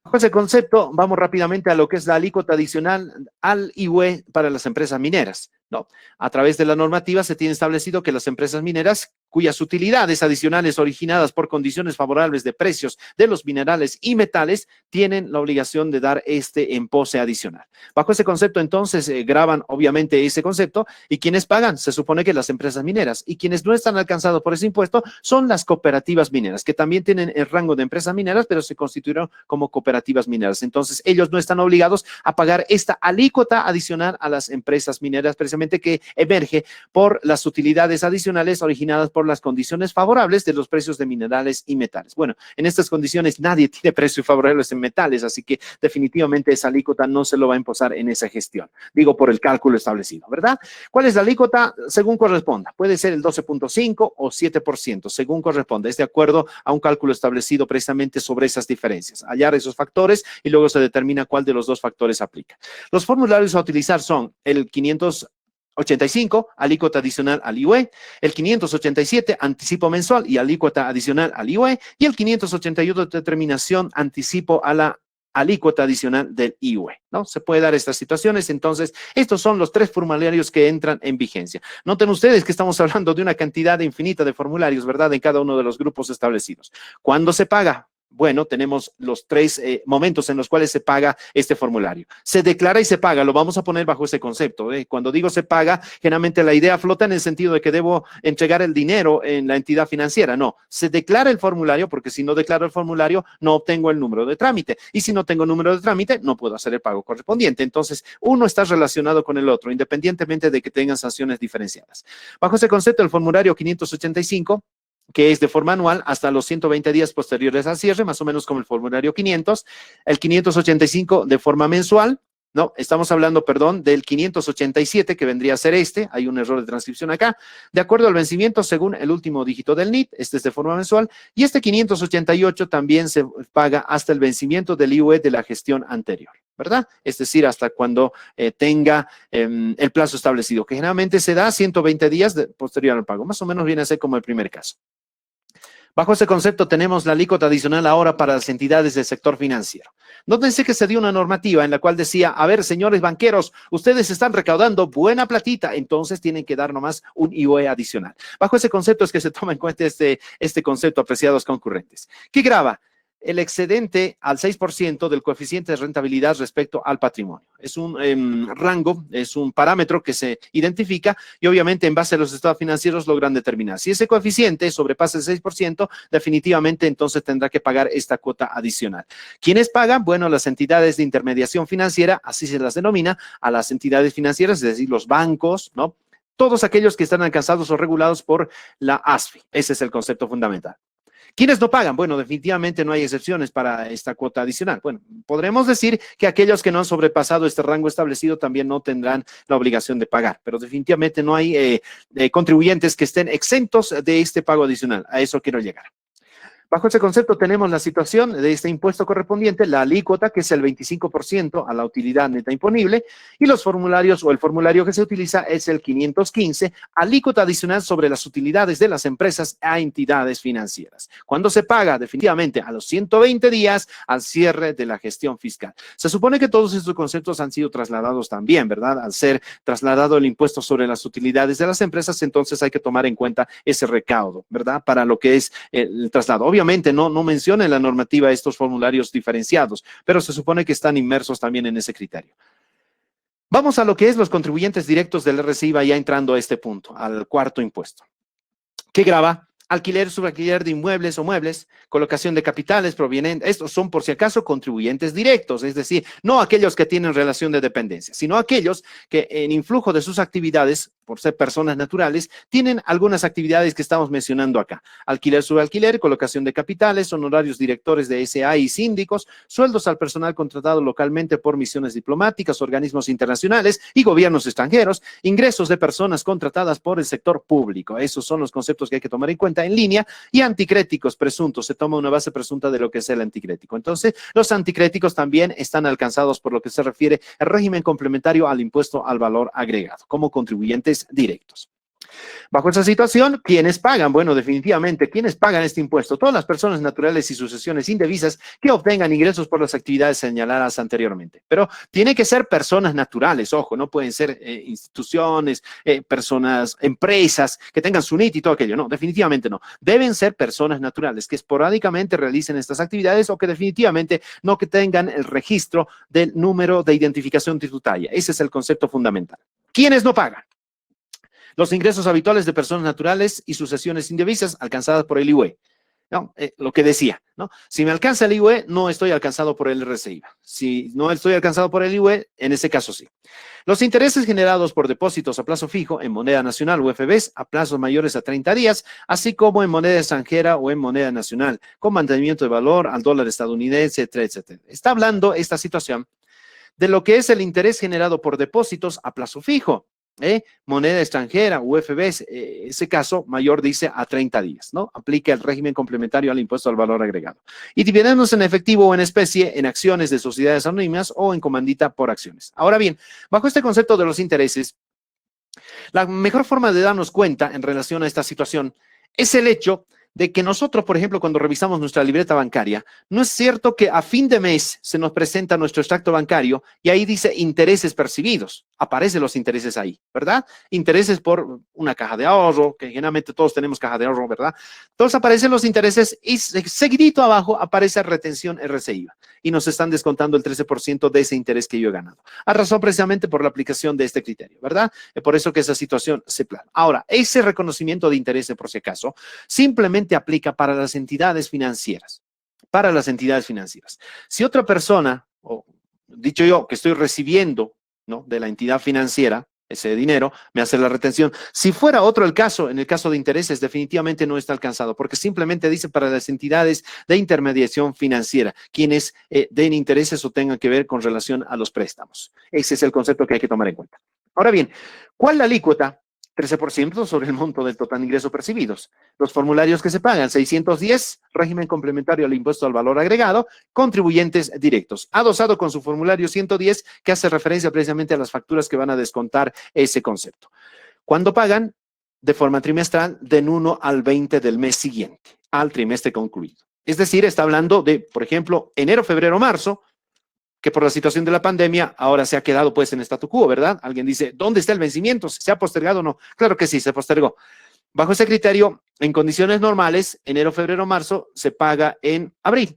Bajo ese concepto, vamos rápidamente a lo que es la alícuota adicional al IVA para las empresas mineras. No, a través de la normativa se tiene establecido que las empresas mineras cuyas utilidades adicionales originadas por condiciones favorables de precios de los minerales y metales tienen la obligación de dar este empose adicional. Bajo ese concepto, entonces, graban obviamente ese concepto, y quienes pagan, se supone que las empresas mineras, y quienes no están alcanzados por ese impuesto son las cooperativas mineras, que también tienen el rango de empresas mineras, pero se constituyeron como cooperativas mineras. Entonces, ellos no están obligados a pagar esta alícuota adicional a las empresas mineras, precisamente que emerge por las utilidades adicionales originadas por las condiciones favorables de los precios de minerales y metales. Bueno, en estas condiciones nadie tiene precios favorables en metales, así que definitivamente esa alícuota no se lo va a imposar en esa gestión. Digo, por el cálculo establecido, ¿verdad? ¿Cuál es la alícuota? Según corresponda. Puede ser el 12.5 o 7%, según corresponda. Es de acuerdo a un cálculo establecido precisamente sobre esas diferencias. Hallar esos factores y luego se determina cuál de los dos factores aplica. Los formularios a utilizar son el 585, alícuota adicional al IUE, el 587, anticipo mensual y alícuota adicional al IUE, y el 581, determinación, anticipo a la alícuota adicional del IUE, ¿no? Se puede dar estas situaciones. Entonces, estos son los 3 formularios que entran en vigencia. Noten ustedes que estamos hablando de una cantidad infinita de formularios, ¿verdad?, en cada uno de los grupos establecidos. ¿Cuándo se paga? Bueno, tenemos los 3 momentos en los cuales se paga este formulario. Se declara y se paga, lo vamos a poner bajo ese concepto. Cuando digo se paga, generalmente la idea flota en el sentido de que debo entregar el dinero en la entidad financiera. No, se declara el formulario, porque si no declaro el formulario, no obtengo el número de trámite. Y si no tengo número de trámite, no puedo hacer el pago correspondiente. Entonces, uno está relacionado con el otro, independientemente de que tengan sanciones diferenciadas. Bajo ese concepto, el formulario 585, que es de forma anual hasta los 120 días posteriores al cierre, más o menos como el formulario 500, el 585 de forma mensual. No, estamos hablando, perdón, del 587, que vendría a ser este. Hay un error de transcripción acá. De acuerdo al vencimiento, según el último dígito del NIT, este es de forma mensual, y este 588 también se paga hasta el vencimiento del IUE de la gestión anterior, ¿verdad? Es decir, hasta cuando tenga el plazo establecido, que generalmente se da 120 días posterior al pago. Más o menos viene a ser como el primer caso. Bajo ese concepto tenemos la alícuota adicional ahora para las entidades del sector financiero. Nótense que se dio una normativa en la cual decía, a ver, señores banqueros, ustedes están recaudando buena platita, entonces tienen que dar nomás un IUE adicional. Bajo ese concepto es que se toma en cuenta este concepto, apreciados concurrentes. ¿Qué grava? El excedente al 6% del coeficiente de rentabilidad respecto al patrimonio. Es un rango, es un parámetro que se identifica y obviamente en base a los estados financieros logran determinar. Si ese coeficiente sobrepasa el 6%, definitivamente entonces tendrá que pagar esta cuota adicional. ¿Quiénes pagan? Bueno, las entidades de intermediación financiera, así se las denomina, a las entidades financieras, es decir, los bancos, ¿no? Todos aquellos que están alcanzados o regulados por la ASFI. Ese es el concepto fundamental. ¿Quiénes no pagan? Bueno, definitivamente no hay excepciones para esta cuota adicional. Bueno, podremos decir que aquellos que no han sobrepasado este rango establecido también no tendrán la obligación de pagar, pero definitivamente no hay contribuyentes que estén exentos de este pago adicional. A eso quiero llegar. Bajo ese concepto tenemos la situación de este impuesto correspondiente, la alícuota, que es el 25% a la utilidad neta imponible, y los formularios o el formulario que se utiliza es el 515, alícuota adicional sobre las utilidades de las empresas a entidades financieras. ¿Cuándo se paga? Definitivamente a los 120 días al cierre de la gestión fiscal. Se supone que todos estos conceptos han sido trasladados también, ¿verdad? Al ser trasladado el impuesto sobre las utilidades de las empresas, entonces hay que tomar en cuenta ese recaudo, ¿verdad? Para lo que es el traslado. Obviamente no menciona en la normativa estos formularios diferenciados, pero se supone que están inmersos también en ese criterio. Vamos a lo que es los contribuyentes directos del RCIVA, ya entrando a este punto, al cuarto impuesto. ¿Qué grava? Alquiler, subalquiler de inmuebles o muebles, colocación de capitales provenientes. Estos son, por si acaso, contribuyentes directos, es decir, no aquellos que tienen relación de dependencia, sino aquellos que en influjo de sus actividades, por ser personas naturales, tienen algunas actividades que estamos mencionando acá. Alquiler, subalquiler, colocación de capitales, honorarios directores de SA y síndicos, sueldos al personal contratado localmente por misiones diplomáticas, organismos internacionales y gobiernos extranjeros, ingresos de personas contratadas por el sector público. Esos son los conceptos que hay que tomar en cuenta en línea. Y anticréticos presuntos, se toma una base presunta de lo que es el anticrético. Entonces, los anticréticos también están alcanzados por lo que se refiere al régimen complementario al impuesto al valor agregado, como contribuyentes directos. Bajo esa situación, ¿quiénes pagan? Bueno, definitivamente, ¿quiénes pagan este impuesto? Todas las personas naturales y sucesiones indevisas que obtengan ingresos por las actividades señaladas anteriormente. Pero tiene que ser personas naturales, ojo, no pueden ser instituciones, personas, empresas que tengan su NIT y todo aquello. No, definitivamente no. Deben ser personas naturales que esporádicamente realicen estas actividades o que definitivamente no que tengan el registro del número de identificación tributaria. Ese es el concepto fundamental. ¿Quiénes no pagan? Los ingresos habituales de personas naturales y sucesiones indevisas alcanzadas por el IUE. ¿No? Lo que decía, ¿no? Si me alcanza el IUE, no estoy alcanzado por el RCI. Si no estoy alcanzado por el IUE, en ese caso sí. Los intereses generados por depósitos a plazo fijo en moneda nacional o UFBs a plazos mayores a 30 días, así como en moneda extranjera o en moneda nacional, con mantenimiento de valor al dólar estadounidense, etcétera, etcétera. Está hablando esta situación de lo que es el interés generado por depósitos a plazo fijo. Moneda extranjera, UFBs, ese caso mayor dice a 30 días, ¿no? Aplica el régimen complementario al impuesto al valor agregado. Y dividendos en efectivo o en especie, en acciones de sociedades anónimas o en comandita por acciones. Ahora bien, bajo este concepto de los intereses, la mejor forma de darnos cuenta en relación a esta situación es el hecho de que nosotros, por ejemplo, cuando revisamos nuestra libreta bancaria, no es cierto que a fin de mes se nos presenta nuestro extracto bancario y ahí dice intereses percibidos. Aparecen los intereses ahí, ¿verdad? Intereses por una caja de ahorro, que generalmente todos tenemos caja de ahorro, ¿verdad? Entonces aparecen los intereses y seguidito abajo aparece retención RCI y nos están descontando el 13% de ese interés que yo he ganado. A razón precisamente por la aplicación de este criterio, ¿verdad? Por eso que esa situación se plana. Ahora, ese reconocimiento de intereses, por si acaso, simplemente aplica para las entidades financieras. Para las entidades financieras. Si otra persona, o dicho yo, que estoy recibiendo, ¿no?, de la entidad financiera, ese dinero, me hace la retención. Si fuera otro el caso, en el caso de intereses, definitivamente no está alcanzado, porque simplemente dice para las entidades de intermediación financiera, quienes den intereses o tengan que ver con relación a los préstamos. Ese es el concepto que hay que tomar en cuenta. Ahora bien, ¿cuál es la alícuota? 13% sobre el monto del total de ingresos percibidos. Los formularios que se pagan, 610, régimen complementario al impuesto al valor agregado, contribuyentes directos, adosado con su formulario 110, que hace referencia precisamente a las facturas que van a descontar ese concepto. ¿Cuándo pagan? De forma trimestral, del 1 al 20 del mes siguiente, al trimestre concluido. Es decir, está hablando de, por ejemplo, enero, febrero, marzo, que por la situación de la pandemia ahora se ha quedado pues en statu quo, ¿verdad? Alguien dice, ¿dónde está el vencimiento? ¿Se ha postergado o no? Claro que sí, se postergó. Bajo ese criterio, en condiciones normales, enero, febrero, marzo, se paga en abril,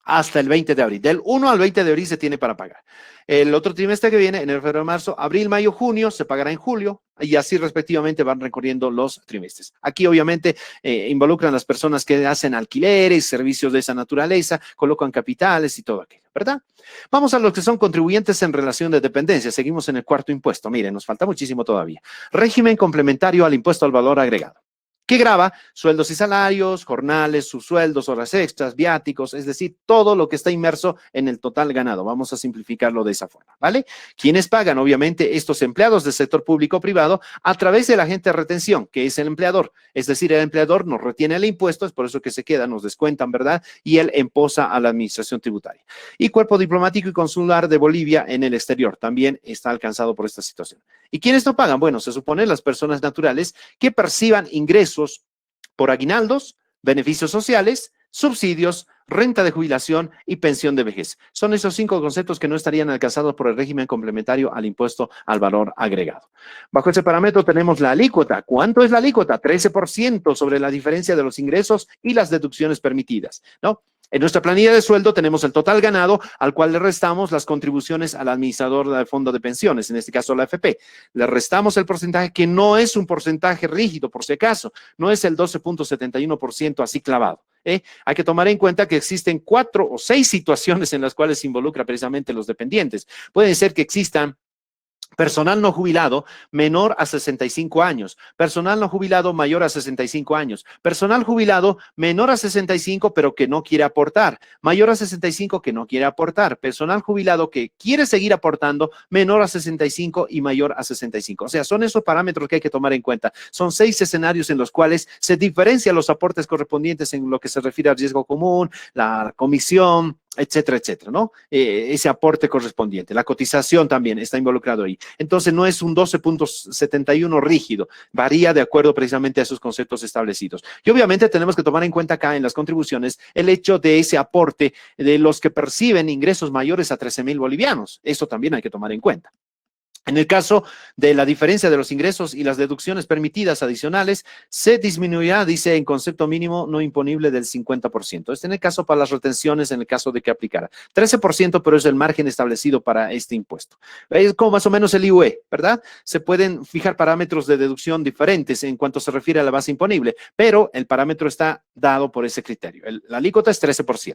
hasta el 20 de abril. Del 1 al 20 de abril se tiene para pagar. El otro trimestre que viene, enero, febrero, marzo, abril, mayo, junio, se pagará en julio y así respectivamente van recorriendo los trimestres. Aquí obviamente involucran las personas que hacen alquileres, servicios de esa naturaleza, colocan capitales y todo aquello, ¿verdad? Vamos a los que son contribuyentes en relación de dependencia. Seguimos en el cuarto impuesto. Miren, nos falta muchísimo todavía. Régimen complementario al impuesto al valor agregado, que grava sueldos y salarios, jornales, subsueldos, horas extras, viáticos, es decir, todo lo que está inmerso en el total ganado. Vamos a simplificarlo de esa forma, ¿vale? ¿Quiénes pagan? Obviamente, estos empleados del sector público o privado a través del agente de retención, que es el empleador. Es decir, el empleador nos retiene el impuesto, es por eso que se queda, nos descuentan, ¿verdad? Y él emposa a la administración tributaria. Y Cuerpo Diplomático y Consular de Bolivia en el exterior también está alcanzado por esta situación. ¿Y quiénes no pagan? Bueno, se supone las personas naturales que perciban ingresos por aguinaldos, beneficios sociales, subsidios, renta de jubilación y pensión de vejez. Son esos 5 conceptos que no estarían alcanzados por el régimen complementario al impuesto al valor agregado. Bajo ese parámetro tenemos la alícuota. ¿Cuánto es la alícuota? 13% sobre la diferencia de los ingresos y las deducciones permitidas, ¿no? En nuestra planilla de sueldo tenemos el total ganado al cual le restamos las contribuciones al administrador del fondo de pensiones, en este caso la AFP. Le restamos el porcentaje que no es un porcentaje rígido, por si acaso, no es el 12.71% así clavado. Hay que tomar en cuenta que existen 4 o 6 situaciones en las cuales se involucra precisamente los dependientes. Pueden ser que existan personal no jubilado menor a 65 años, personal no jubilado mayor a 65 años, personal jubilado menor a 65 pero que no quiere aportar, mayor a 65 que no quiere aportar, personal jubilado que quiere seguir aportando, menor a 65 y mayor a 65. O sea, son esos parámetros que hay que tomar en cuenta. Son 6 escenarios en los cuales se diferencian los aportes correspondientes en lo que se refiere al riesgo común, la comisión, etcétera, etcétera, ¿no? Ese aporte correspondiente. La cotización también está involucrado ahí. Entonces, no es un 12.71 rígido, varía de acuerdo precisamente a esos conceptos establecidos. Y obviamente tenemos que tomar en cuenta acá en las contribuciones el hecho de ese aporte de los que perciben ingresos mayores a 13,000 bolivianos. Eso también hay que tomar en cuenta. En el caso de la diferencia de los ingresos y las deducciones permitidas adicionales, se disminuirá, dice, en concepto mínimo no imponible del 50%. Este en el caso para las retenciones, en el caso de que aplicara. 13%, pero es el margen establecido para este impuesto. Es como más o menos el IUE, ¿verdad? Se pueden fijar parámetros de deducción diferentes en cuanto se refiere a la base imponible, pero el parámetro está dado por ese criterio. La alícuota es 13%.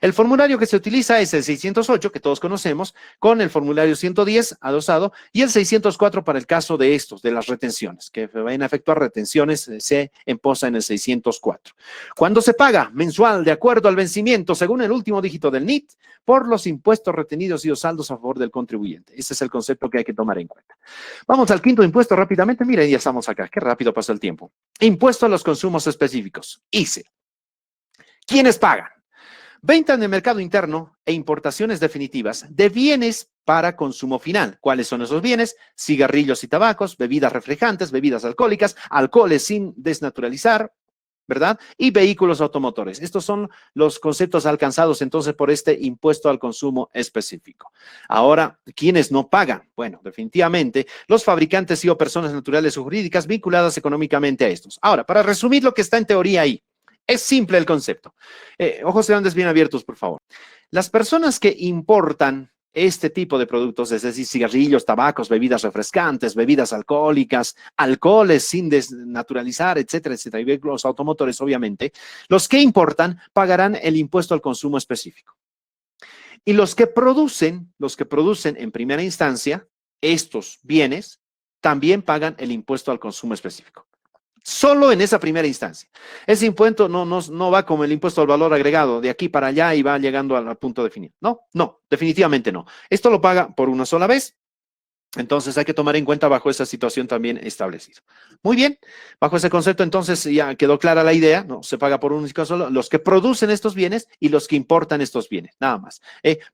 El formulario que se utiliza es el 608, que todos conocemos, con el formulario 110 adosado y el 604 para el caso de estos, de las retenciones, que vayan a efectuar retenciones, se emposa en el 604. ¿Cuándo se paga? Mensual, de acuerdo al vencimiento, según el último dígito del NIT, por los impuestos retenidos y los saldos a favor del contribuyente. Ese es el concepto que hay que tomar en cuenta. Vamos al quinto impuesto rápidamente. Miren, ya estamos acá. Qué rápido pasa el tiempo. Impuesto a los consumos específicos, ICE. ¿Quiénes pagan? Venta en el mercado interno e importaciones definitivas de bienes para consumo final. ¿Cuáles son esos bienes? Cigarrillos y tabacos, bebidas refrescantes, bebidas alcohólicas, alcoholes sin desnaturalizar, ¿verdad? Y vehículos automotores. Estos son los conceptos alcanzados entonces por este impuesto al consumo específico. Ahora, ¿quiénes no pagan? Bueno, definitivamente los fabricantes y o personas naturales o jurídicas vinculadas económicamente a estos. Ahora, para resumir lo que está en teoría ahí, es simple el concepto. Ojos grandes bien abiertos, por favor. Las personas que importan este tipo de productos, es decir, cigarrillos, tabacos, bebidas refrescantes, bebidas alcohólicas, alcoholes sin desnaturalizar, etcétera, etcétera, y vehículos automotores, obviamente, los que importan pagarán el impuesto al consumo específico. Y los que producen en primera instancia estos bienes, también pagan el impuesto al consumo específico. Solo en esa primera instancia. Ese impuesto no va como el impuesto al valor agregado, de aquí para allá y va llegando al punto definido. No, definitivamente no. Esto lo paga por una sola vez. Entonces hay que tomar en cuenta bajo esa situación también establecida. Muy bien, bajo ese concepto entonces ya quedó clara la idea, no se paga por un único solo, los que producen estos bienes y los que importan estos bienes, nada más.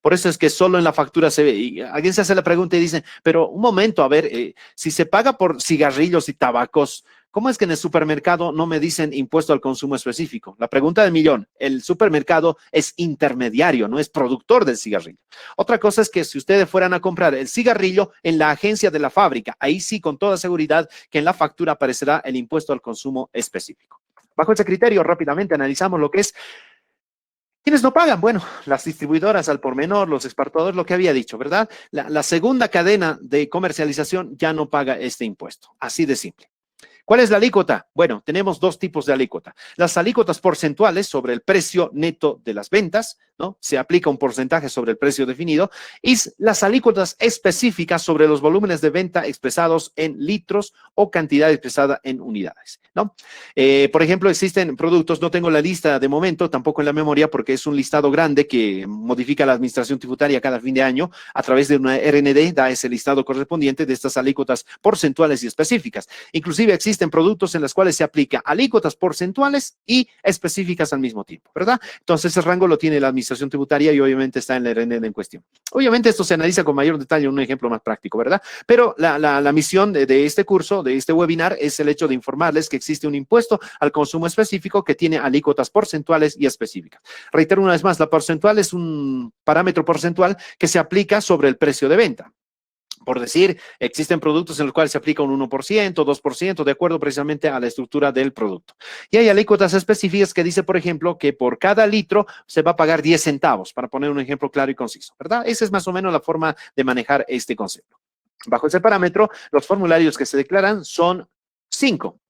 Por eso es que solo en la factura se ve, y alguien se hace la pregunta y dice, pero un momento, a ver, si se paga por cigarrillos y tabacos, ¿cómo es que en el supermercado no me dicen impuesto al consumo específico? La pregunta del millón, el supermercado es intermediario, no es productor del cigarrillo. Otra cosa es que si ustedes fueran a comprar el cigarrillo en la agencia de la fábrica, ahí sí con toda seguridad que en la factura aparecerá el impuesto al consumo específico. Bajo ese criterio, rápidamente analizamos lo que es ¿quiénes no pagan? Bueno, las distribuidoras al por menor, los exportadores, lo que había dicho, ¿verdad? La segunda cadena de comercialización ya no paga este impuesto, así de simple. ¿Cuál es la alícuota? Bueno, tenemos dos tipos de alícuota. Las alícuotas porcentuales sobre el precio neto de las ventas, ¿no? Se aplica un porcentaje sobre el precio definido, y las alícuotas específicas sobre los volúmenes de venta expresados en litros o cantidad expresada en unidades, ¿no? Por ejemplo, existen productos, no tengo la lista de momento, tampoco en la memoria, porque es un listado grande que modifica la administración tributaria cada fin de año a través de una RND, da ese listado correspondiente de estas alícuotas porcentuales y específicas. Inclusive existen productos en los cuales se aplica alícuotas porcentuales y específicas al mismo tiempo, ¿verdad? Entonces, ese rango lo tiene la administración tributaria y obviamente está en la RND en cuestión. Obviamente esto se analiza con mayor detalle en un ejemplo más práctico, ¿verdad? Pero la misión de este curso, de este webinar, es el hecho de informarles que existe un impuesto al consumo específico que tiene alícuotas porcentuales y específicas. Reitero una vez más, la porcentual es un parámetro porcentual que se aplica sobre el precio de venta. Por decir, existen productos en los cuales se aplica un 1%, 2%, de acuerdo precisamente a la estructura del producto. Y hay alícuotas específicas que dice, por ejemplo, que por cada litro se va a pagar 10 centavos, para poner un ejemplo claro y conciso, ¿verdad? Esa es más o menos la forma de manejar este concepto. Bajo ese parámetro, los formularios que se declaran son 5.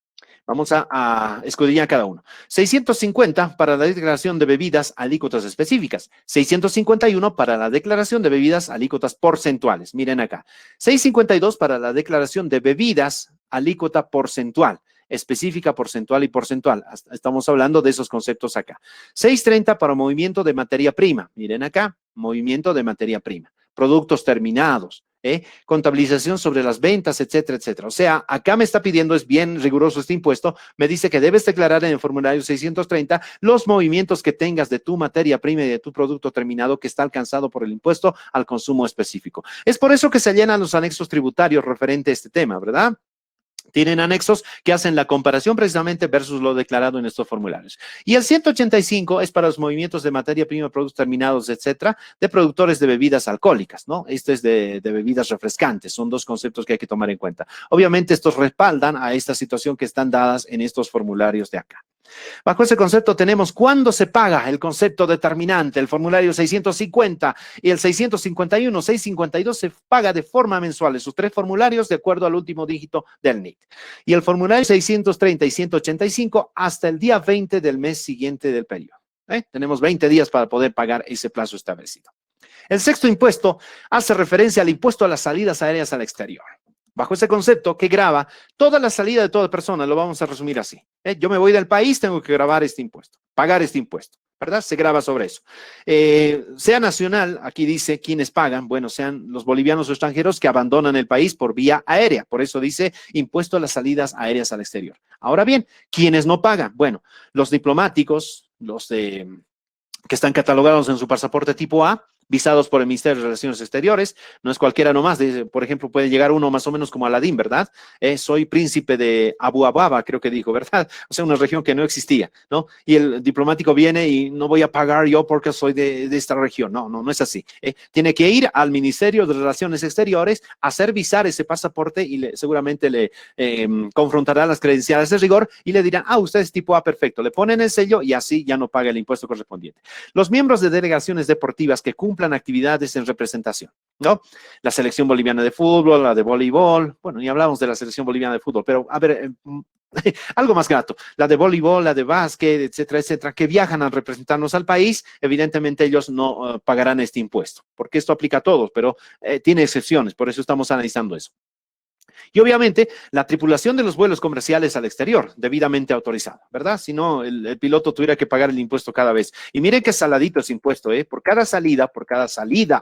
Vamos a escudriñar cada uno. 650 para la declaración de bebidas alícuotas específicas. 651 para la declaración de bebidas alícuotas porcentuales. Miren acá. 652 para la declaración de bebidas alícuota porcentual. Específica, porcentual y porcentual. Estamos hablando de esos conceptos acá. 630 para movimiento de materia prima. Miren acá, movimiento de materia prima. Productos terminados. contabilización sobre las ventas, etcétera, etcétera. O sea, acá me está pidiendo, es bien riguroso este impuesto, me dice que debes declarar en el formulario 630 los movimientos que tengas de tu materia prima y de tu producto terminado que está alcanzado por el impuesto al consumo específico. Es por eso que se llenan los anexos tributarios referente a este tema, ¿verdad? Tienen anexos que hacen la comparación precisamente versus lo declarado en estos formularios. Y el 185 es para los movimientos de materia prima, productos terminados, etcétera, de productores de bebidas alcohólicas, ¿no? Este es de bebidas refrescantes. Son dos conceptos que hay que tomar en cuenta. Obviamente, estos respaldan a esta situación que están dadas en estos formularios de acá. Bajo ese concepto tenemos cuándo se paga, el concepto determinante, el formulario 650 y el 651, 652 se paga de forma mensual, esos tres formularios de acuerdo al último dígito del NIT. Y el formulario 630 y 185 hasta el día 20 del mes siguiente del periodo. Tenemos 20 días para poder pagar ese plazo establecido. El sexto impuesto hace referencia al impuesto a las salidas aéreas al exterior. Bajo ese concepto que grava toda la salida de toda persona, lo vamos a resumir así. Yo me voy del país, tengo que grabar este impuesto, pagar este impuesto, ¿verdad? Se grava sobre eso. Sea nacional, aquí dice quiénes pagan, bueno, sean los bolivianos o extranjeros que abandonan el país por vía aérea, por eso dice impuesto a las salidas aéreas al exterior. Ahora bien, ¿quiénes no pagan? Bueno, los diplomáticos, que están catalogados en su pasaporte tipo A, visados por el Ministerio de Relaciones Exteriores, no es cualquiera nomás, por ejemplo, puede llegar uno más o menos como Aladín, ¿verdad? Soy príncipe de Abu Ababa, creo que dijo, ¿verdad? O sea, una región que no existía, ¿no? Y el diplomático viene y no voy a pagar yo porque soy de esta región, no es así. Tiene que ir al Ministerio de Relaciones Exteriores, hacer visar ese pasaporte y seguramente le confrontará las credenciales de rigor y le dirán, usted es tipo A, perfecto, le ponen el sello y así ya no paga el impuesto correspondiente. Los miembros de delegaciones deportivas que cumplan actividades en representación, ¿no? La selección boliviana de fútbol, la de voleibol, bueno, ni hablamos de la selección boliviana de fútbol, pero a ver, algo más grato, la de voleibol, la de básquet, etcétera, etcétera, que viajan a representarnos al país, evidentemente ellos no pagarán este impuesto, porque esto aplica a todos, pero tiene excepciones, por eso estamos analizando eso. Y obviamente la tripulación de los vuelos comerciales al exterior, debidamente autorizada, ¿verdad? Si no, el piloto tuviera que pagar el impuesto cada vez. Y miren qué saladito ese impuesto, ¿eh? Por cada salida,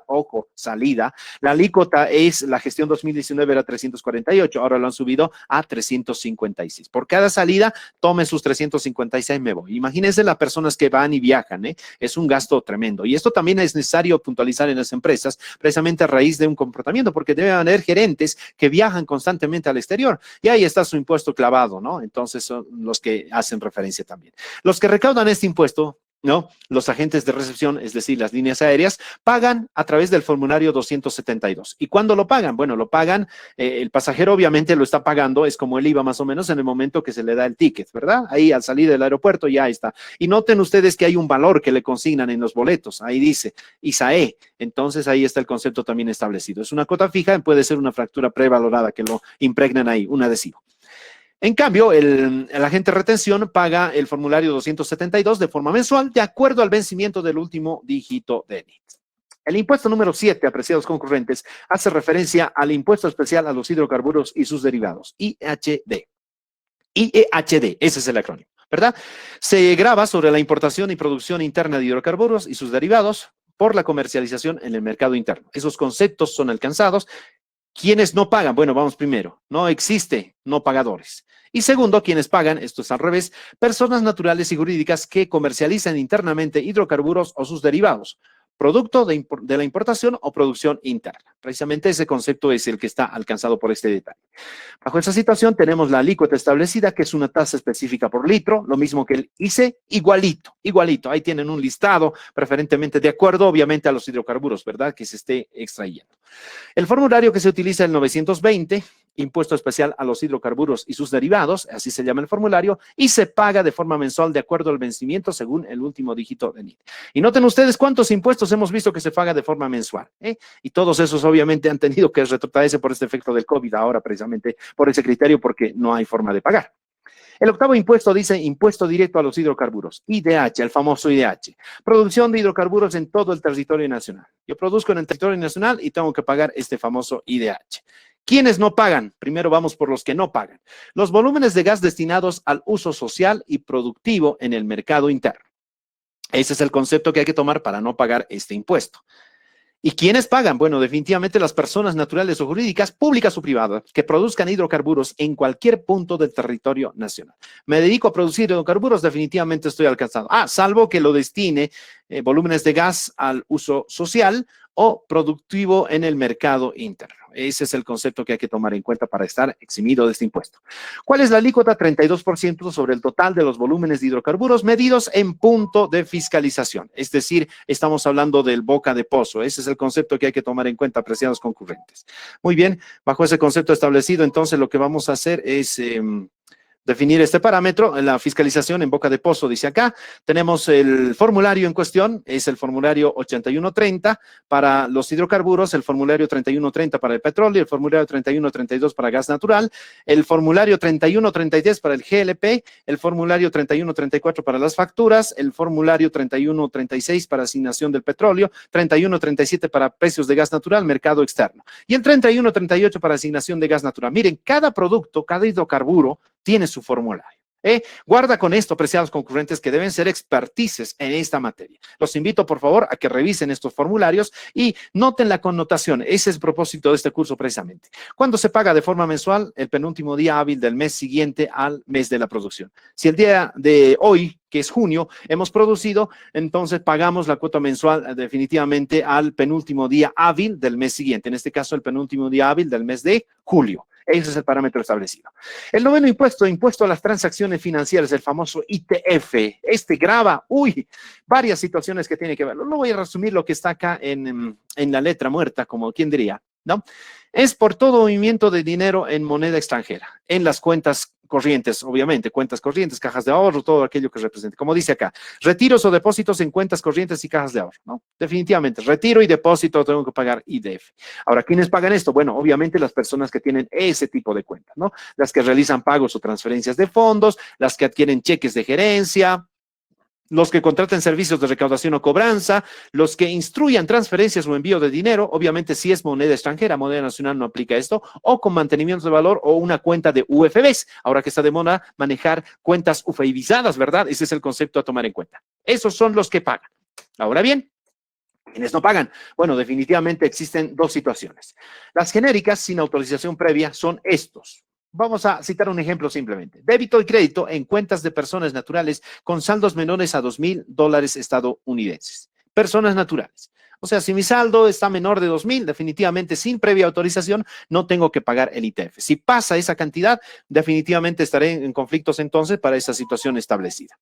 ojo, salida, la alícuota es, la gestión 2019 era 348, ahora lo han subido a 356. Por cada salida, tome sus 356, me voy. Imagínense las personas que van y viajan, ¿eh? Es un gasto tremendo. Y esto también es necesario puntualizar en las empresas, precisamente a raíz de un comportamiento, porque debe haber gerentes que viajan constantemente al exterior y ahí está su impuesto clavado, ¿no? Entonces son los que hacen referencia también. Los que recaudan este impuesto, ¿no? Los agentes de recepción, es decir, las líneas aéreas, pagan a través del formulario 272. ¿Y cuándo lo pagan? Bueno, lo pagan, el pasajero obviamente lo está pagando, es como el IVA más o menos en el momento que se le da el ticket, ¿verdad? Ahí al salir del aeropuerto ya está. Y noten ustedes que hay un valor que le consignan en los boletos, ahí dice ISAE, entonces ahí está el concepto también establecido. Es una cuota fija, puede ser una factura prevalorada que lo impregnan ahí, un adhesivo. En cambio, el agente de retención paga el formulario 272 de forma mensual de acuerdo al vencimiento del último dígito de NIT. El impuesto número 7, apreciados concurrentes, hace referencia al impuesto especial a los hidrocarburos y sus derivados, IHD. IEHD, ese es el acrónimo, ¿verdad? Se grava sobre la importación y producción interna de hidrocarburos y sus derivados por la comercialización en el mercado interno. Esos conceptos son alcanzados. ¿Quiénes no pagan? Bueno, vamos primero. No existe no pagadores. Y segundo, quienes pagan, esto es al revés, personas naturales y jurídicas que comercializan internamente hidrocarburos o sus derivados, producto de la importación o producción interna. Precisamente ese concepto es el que está alcanzado por este detalle. Bajo esa situación tenemos la alícuota establecida, que es una tasa específica por litro, lo mismo que el ICE, igualito. Ahí tienen un listado, preferentemente de acuerdo, obviamente, a los hidrocarburos, ¿verdad?, que se esté extrayendo. El formulario que se utiliza el 920, impuesto especial a los hidrocarburos y sus derivados, así se llama el formulario, y se paga de forma mensual de acuerdo al vencimiento según el último dígito de NIT. Y noten ustedes cuántos impuestos hemos visto que se paga de forma mensual, y todos esos obviamente han tenido que retrotraerse por este efecto del COVID ahora precisamente por ese criterio porque no hay forma de pagar. El octavo impuesto dice impuesto directo a los hidrocarburos, IDH, el famoso IDH. Producción de hidrocarburos en todo el territorio nacional. Yo produzco en el territorio nacional y tengo que pagar este famoso IDH. ¿Quiénes no pagan? Primero vamos por los que no pagan. Los volúmenes de gas destinados al uso social y productivo en el mercado interno. Ese es el concepto que hay que tomar para no pagar este impuesto. ¿Y quiénes pagan? Bueno, definitivamente las personas naturales o jurídicas, públicas o privadas, que produzcan hidrocarburos en cualquier punto del territorio nacional. Me dedico a producir hidrocarburos, definitivamente estoy alcanzado. Salvo que lo destine volúmenes de gas al uso social o productivo en el mercado interno. Ese es el concepto que hay que tomar en cuenta para estar eximido de este impuesto. ¿Cuál es la alícuota? 32% sobre el total de los volúmenes de hidrocarburos medidos en punto de fiscalización. Es decir, estamos hablando del boca de pozo. Ese es el concepto que hay que tomar en cuenta, apreciados concurrentes. Muy bien, bajo ese concepto establecido, entonces lo que vamos a hacer es definir este parámetro. La fiscalización en boca de pozo, dice acá, tenemos el formulario en cuestión, es el formulario 8130 para los hidrocarburos, el formulario 3130 para el petróleo, el formulario 3132 para gas natural, el formulario 3133 para el GLP, el formulario 3134 para las facturas, el formulario 3136 para asignación del petróleo, 3137 para precios de gas natural, mercado externo, y el 3138 para asignación de gas natural. Miren, cada producto, cada hidrocarburo tiene su formulario. Guarda con esto, apreciados concurrentes, que deben ser expertices en esta materia. Los invito, por favor, a que revisen estos formularios y noten la connotación. Ese es el propósito de este curso precisamente. ¿Cuándo se paga de forma mensual? El penúltimo día hábil del mes siguiente al mes de la producción. Si el día de hoy, que es junio, hemos producido, entonces pagamos la cuota mensual definitivamente al penúltimo día hábil del mes siguiente. En este caso, el penúltimo día hábil del mes de julio. Ese es el parámetro establecido. El noveno impuesto, impuesto a las transacciones financieras, el famoso ITF. Este grava, varias situaciones que tiene que ver. No voy a resumir lo que está acá en la letra muerta, como quien diría, ¿no? Es por todo movimiento de dinero en moneda extranjera, en las cuentas corrientes, obviamente, cuentas corrientes, cajas de ahorro, todo aquello que represente. Como dice acá, retiros o depósitos en cuentas corrientes y cajas de ahorro, ¿no? Definitivamente, retiro y depósito tengo que pagar IDF. Ahora, ¿quiénes pagan esto? Bueno, obviamente las personas que tienen ese tipo de cuentas, ¿no? Las que realizan pagos o transferencias de fondos, las que adquieren cheques de gerencia, los que contraten servicios de recaudación o cobranza, los que instruyan transferencias o envío de dinero, obviamente si es moneda extranjera, moneda nacional no aplica esto, o con mantenimiento de valor o una cuenta de UFBs, ahora que está de moda manejar cuentas UFIBizadas, ¿verdad? Ese es el concepto a tomar en cuenta. Esos son los que pagan. Ahora bien, ¿quiénes no pagan? Bueno, definitivamente existen dos situaciones. Las genéricas sin autorización previa son estos. Vamos a citar un ejemplo simplemente. Débito y crédito en cuentas de personas naturales con saldos menores a $2,000 estadounidenses. Personas naturales. O sea, si mi saldo está menor de 2,000, definitivamente sin previa autorización, no tengo que pagar el ITF. Si pasa esa cantidad, definitivamente estaré en conflictos entonces para esa situación establecida.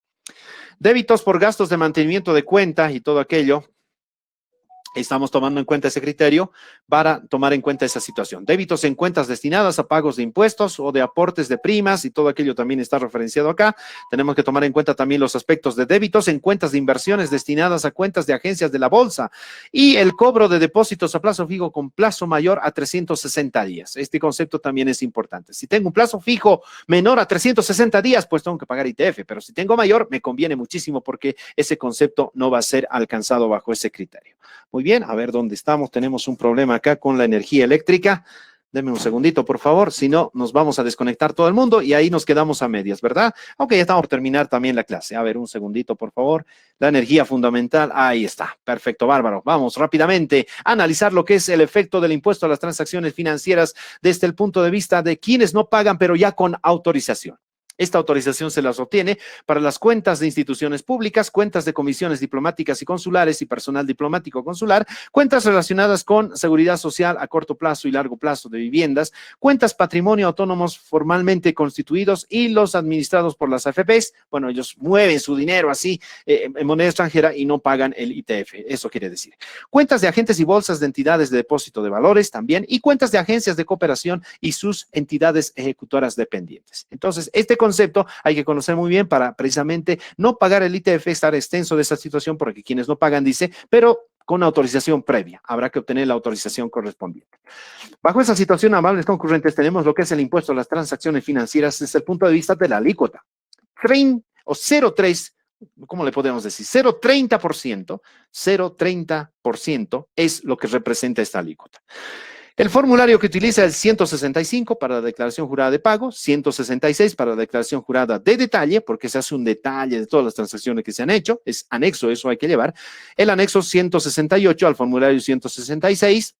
Débitos por gastos de mantenimiento de cuenta y todo aquello. Estamos tomando en cuenta ese criterio para tomar en cuenta esa situación. Débitos en cuentas destinadas a pagos de impuestos o de aportes de primas y todo aquello también está referenciado acá. Tenemos que tomar en cuenta también los aspectos de débitos en cuentas de inversiones destinadas a cuentas de agencias de la bolsa y el cobro de depósitos a plazo fijo con plazo mayor a 360 días. Este concepto también es importante. Si tengo un plazo fijo menor a 360 días, pues tengo que pagar ITF, pero si tengo mayor, me conviene muchísimo porque ese concepto no va a ser alcanzado bajo ese criterio. Muy bien, a ver dónde estamos. Tenemos un problema acá con la energía eléctrica. Denme un segundito, por favor. Si no, nos vamos a desconectar todo el mundo y ahí nos quedamos a medias, ¿verdad? Ok, ya estamos por terminar también la clase. A ver, un segundito, por favor. La energía fundamental, ahí está. Perfecto, bárbaro. Vamos rápidamente a analizar lo que es el efecto del impuesto a las transacciones financieras desde el punto de vista de quienes no pagan, pero ya con autorización. Esta autorización se las obtiene para las cuentas de instituciones públicas, cuentas de comisiones diplomáticas y consulares y personal diplomático consular, cuentas relacionadas con seguridad social a corto plazo y largo plazo de viviendas, cuentas patrimonio autónomos formalmente constituidos y los administrados por las AFPs. Bueno, ellos mueven su dinero así en moneda extranjera y no pagan el ITF. Eso quiere decir. Cuentas de agentes y bolsas de entidades de depósito de valores también y cuentas de agencias de cooperación y sus entidades ejecutoras dependientes. Entonces, este concepto hay que conocer muy bien para precisamente no pagar el ITF, estar extenso de esa situación, porque quienes no pagan, dice, pero con autorización previa. Habrá que obtener la autorización correspondiente. Bajo esa situación, amables concurrentes, tenemos lo que es el impuesto a las transacciones financieras desde el punto de vista de la alícuota. 0,3, ¿cómo le podemos decir? 0,30% es lo que representa esta alícuota. El formulario que utiliza es 165 para la declaración jurada de pago, 166 para la declaración jurada de detalle, porque se hace un detalle de todas las transacciones que se han hecho, es anexo, eso hay que llevar. El anexo 168 al formulario 166,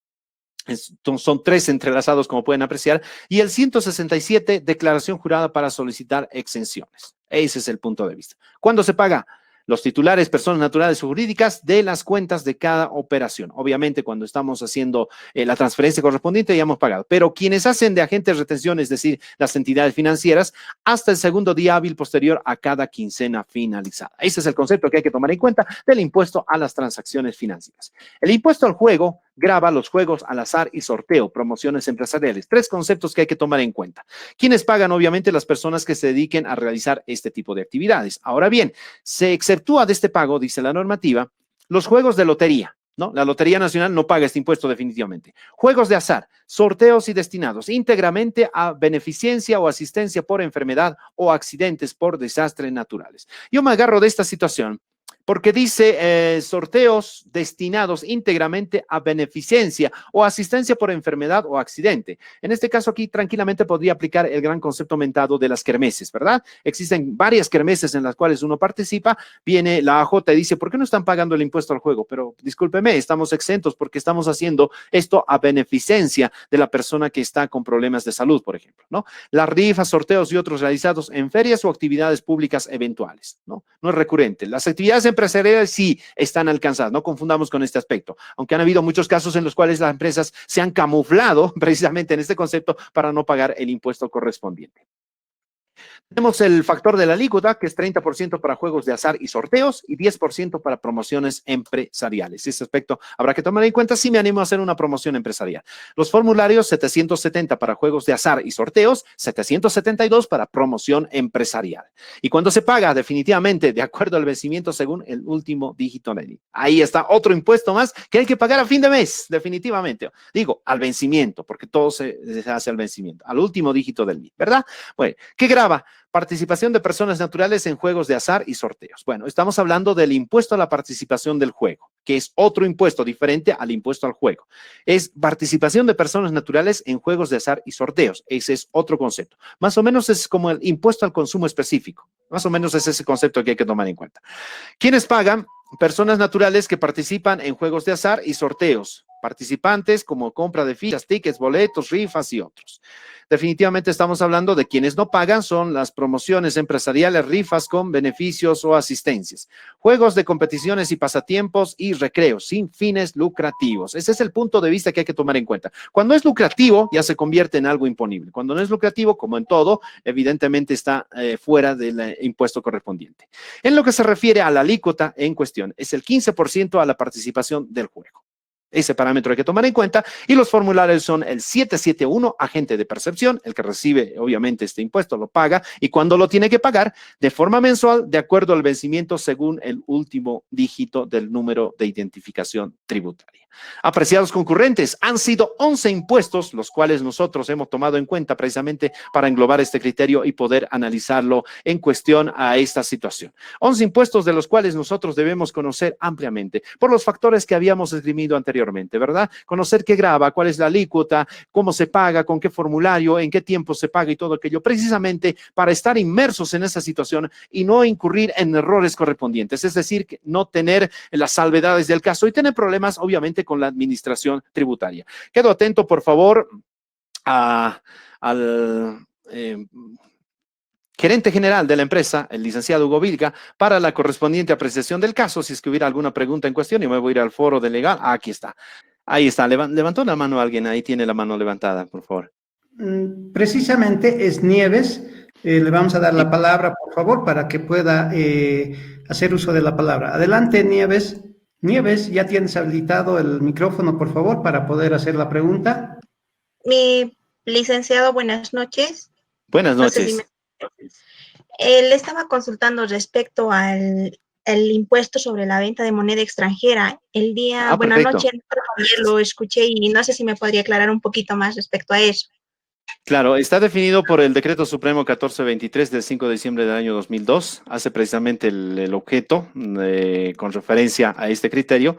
son tres entrelazados como pueden apreciar, y el 167, declaración jurada para solicitar exenciones. Ese es el punto de vista. ¿Cuándo se paga? Los titulares, personas naturales o jurídicas, de las cuentas de cada operación. Obviamente, cuando estamos haciendo la transferencia correspondiente, ya hemos pagado. Pero quienes hacen de agentes de retención, es decir, las entidades financieras, hasta el segundo día hábil posterior a cada quincena finalizada. Ese es el concepto que hay que tomar en cuenta del impuesto a las transacciones financieras. El impuesto al juego grava los juegos al azar y sorteo, promociones empresariales. Tres conceptos que hay que tomar en cuenta. ¿Quiénes pagan? Obviamente, las personas que se dediquen a realizar este tipo de actividades. Ahora bien, se exceptúa de este pago, dice la normativa, los juegos de lotería, ¿no? La Lotería Nacional no paga este impuesto definitivamente. Juegos de azar, sorteos y destinados íntegramente a beneficencia o asistencia por enfermedad o accidentes por desastres naturales. Yo me agarro de esta situación porque dice sorteos destinados íntegramente a beneficencia o asistencia por enfermedad o accidente. En este caso aquí tranquilamente podría aplicar el gran concepto mentado de las kermeses, ¿verdad? Existen varias kermeses en las cuales uno participa, viene la AJ y dice, ¿por qué no están pagando el impuesto al juego? Pero discúlpeme, estamos exentos porque estamos haciendo esto a beneficencia de la persona que está con problemas de salud, por ejemplo, ¿no? Las rifas, sorteos y otros realizados en ferias o actividades públicas eventuales, ¿no? No es recurrente. Las actividades empresariales sí están alcanzadas, no confundamos con este aspecto, aunque han habido muchos casos en los cuales las empresas se han camuflado precisamente en este concepto para no pagar el impuesto correspondiente. Tenemos el factor de la alícuota, que es 30% para juegos de azar y sorteos y 10% para promociones empresariales. Ese aspecto habrá que tomar en cuenta si me animo a hacer una promoción empresarial. Los formularios, 770 para juegos de azar y sorteos, 772 para promoción empresarial. Y cuando se paga, definitivamente, de acuerdo al vencimiento según el último dígito de NIF. Ahí está otro impuesto más que hay que pagar a fin de mes, definitivamente. Digo, al vencimiento, porque todo se hace al vencimiento, al último dígito del NIF, ¿verdad? Bueno, ¿qué grava? Participación de personas naturales en juegos de azar y sorteos. Bueno, estamos hablando del impuesto a la participación del juego, que es otro impuesto diferente al impuesto al juego. Es participación de personas naturales en juegos de azar y sorteos. Ese es otro concepto. Más o menos es como el impuesto al consumo específico. Más o menos es ese concepto que hay que tomar en cuenta. ¿Quiénes pagan? Personas naturales que participan en juegos de azar y sorteos. Participantes como compra de fichas, tickets, boletos, rifas y otros. Definitivamente estamos hablando de quienes no pagan, son las promociones empresariales, rifas con beneficios o asistencias, juegos de competiciones y pasatiempos y recreos sin fines lucrativos. Ese es el punto de vista que hay que tomar en cuenta. Cuando es lucrativo, ya se convierte en algo imponible. Cuando no es lucrativo, como en todo, evidentemente está fuera del impuesto correspondiente. En lo que se refiere a la alícuota en cuestión, es el 15% a la participación del juego. Ese parámetro hay que tomar en cuenta y los formularios son el 771, agente de percepción, el que recibe obviamente este impuesto lo paga y cuando lo tiene que pagar de forma mensual de acuerdo al vencimiento según el último dígito del número de identificación tributaria. Apreciados concurrentes, han sido 11 impuestos los cuales nosotros hemos tomado en cuenta precisamente para englobar este criterio y poder analizarlo en cuestión a esta situación. 11 impuestos de los cuales nosotros debemos conocer ampliamente por los factores que habíamos esgrimido anteriormente, ¿verdad? Conocer qué grava, cuál es la alícuota, cómo se paga, con qué formulario, en qué tiempo se paga y todo aquello, precisamente para estar inmersos en esa situación y no incurrir en errores correspondientes, es decir, no tener las salvedades del caso y tener problemas, obviamente, con la administración tributaria. Quedo atento, por favor, al gerente general de la empresa, el licenciado Hugo Vilca, para la correspondiente apreciación del caso. Si es que hubiera alguna pregunta en cuestión, yo me voy a ir al foro de legal. Aquí está. Ahí está. Levantó la mano alguien. Ahí tiene la mano levantada, por favor. Precisamente es Nieves. Le vamos a dar la palabra, por favor, para que pueda hacer uso de la palabra. Adelante, Nieves. Nieves, ya tienes habilitado el micrófono, por favor, para poder hacer la pregunta. Mi licenciado, buenas noches. Buenas noches. No sé si le estaba consultando respecto al impuesto sobre la venta de moneda extranjera. El día, buenas noches, ayer lo escuché y no sé si me podría aclarar un poquito más respecto a eso. Claro, está definido por el Decreto Supremo 1423 del 5 de diciembre del año 2002. Hace precisamente el objeto con referencia a este criterio.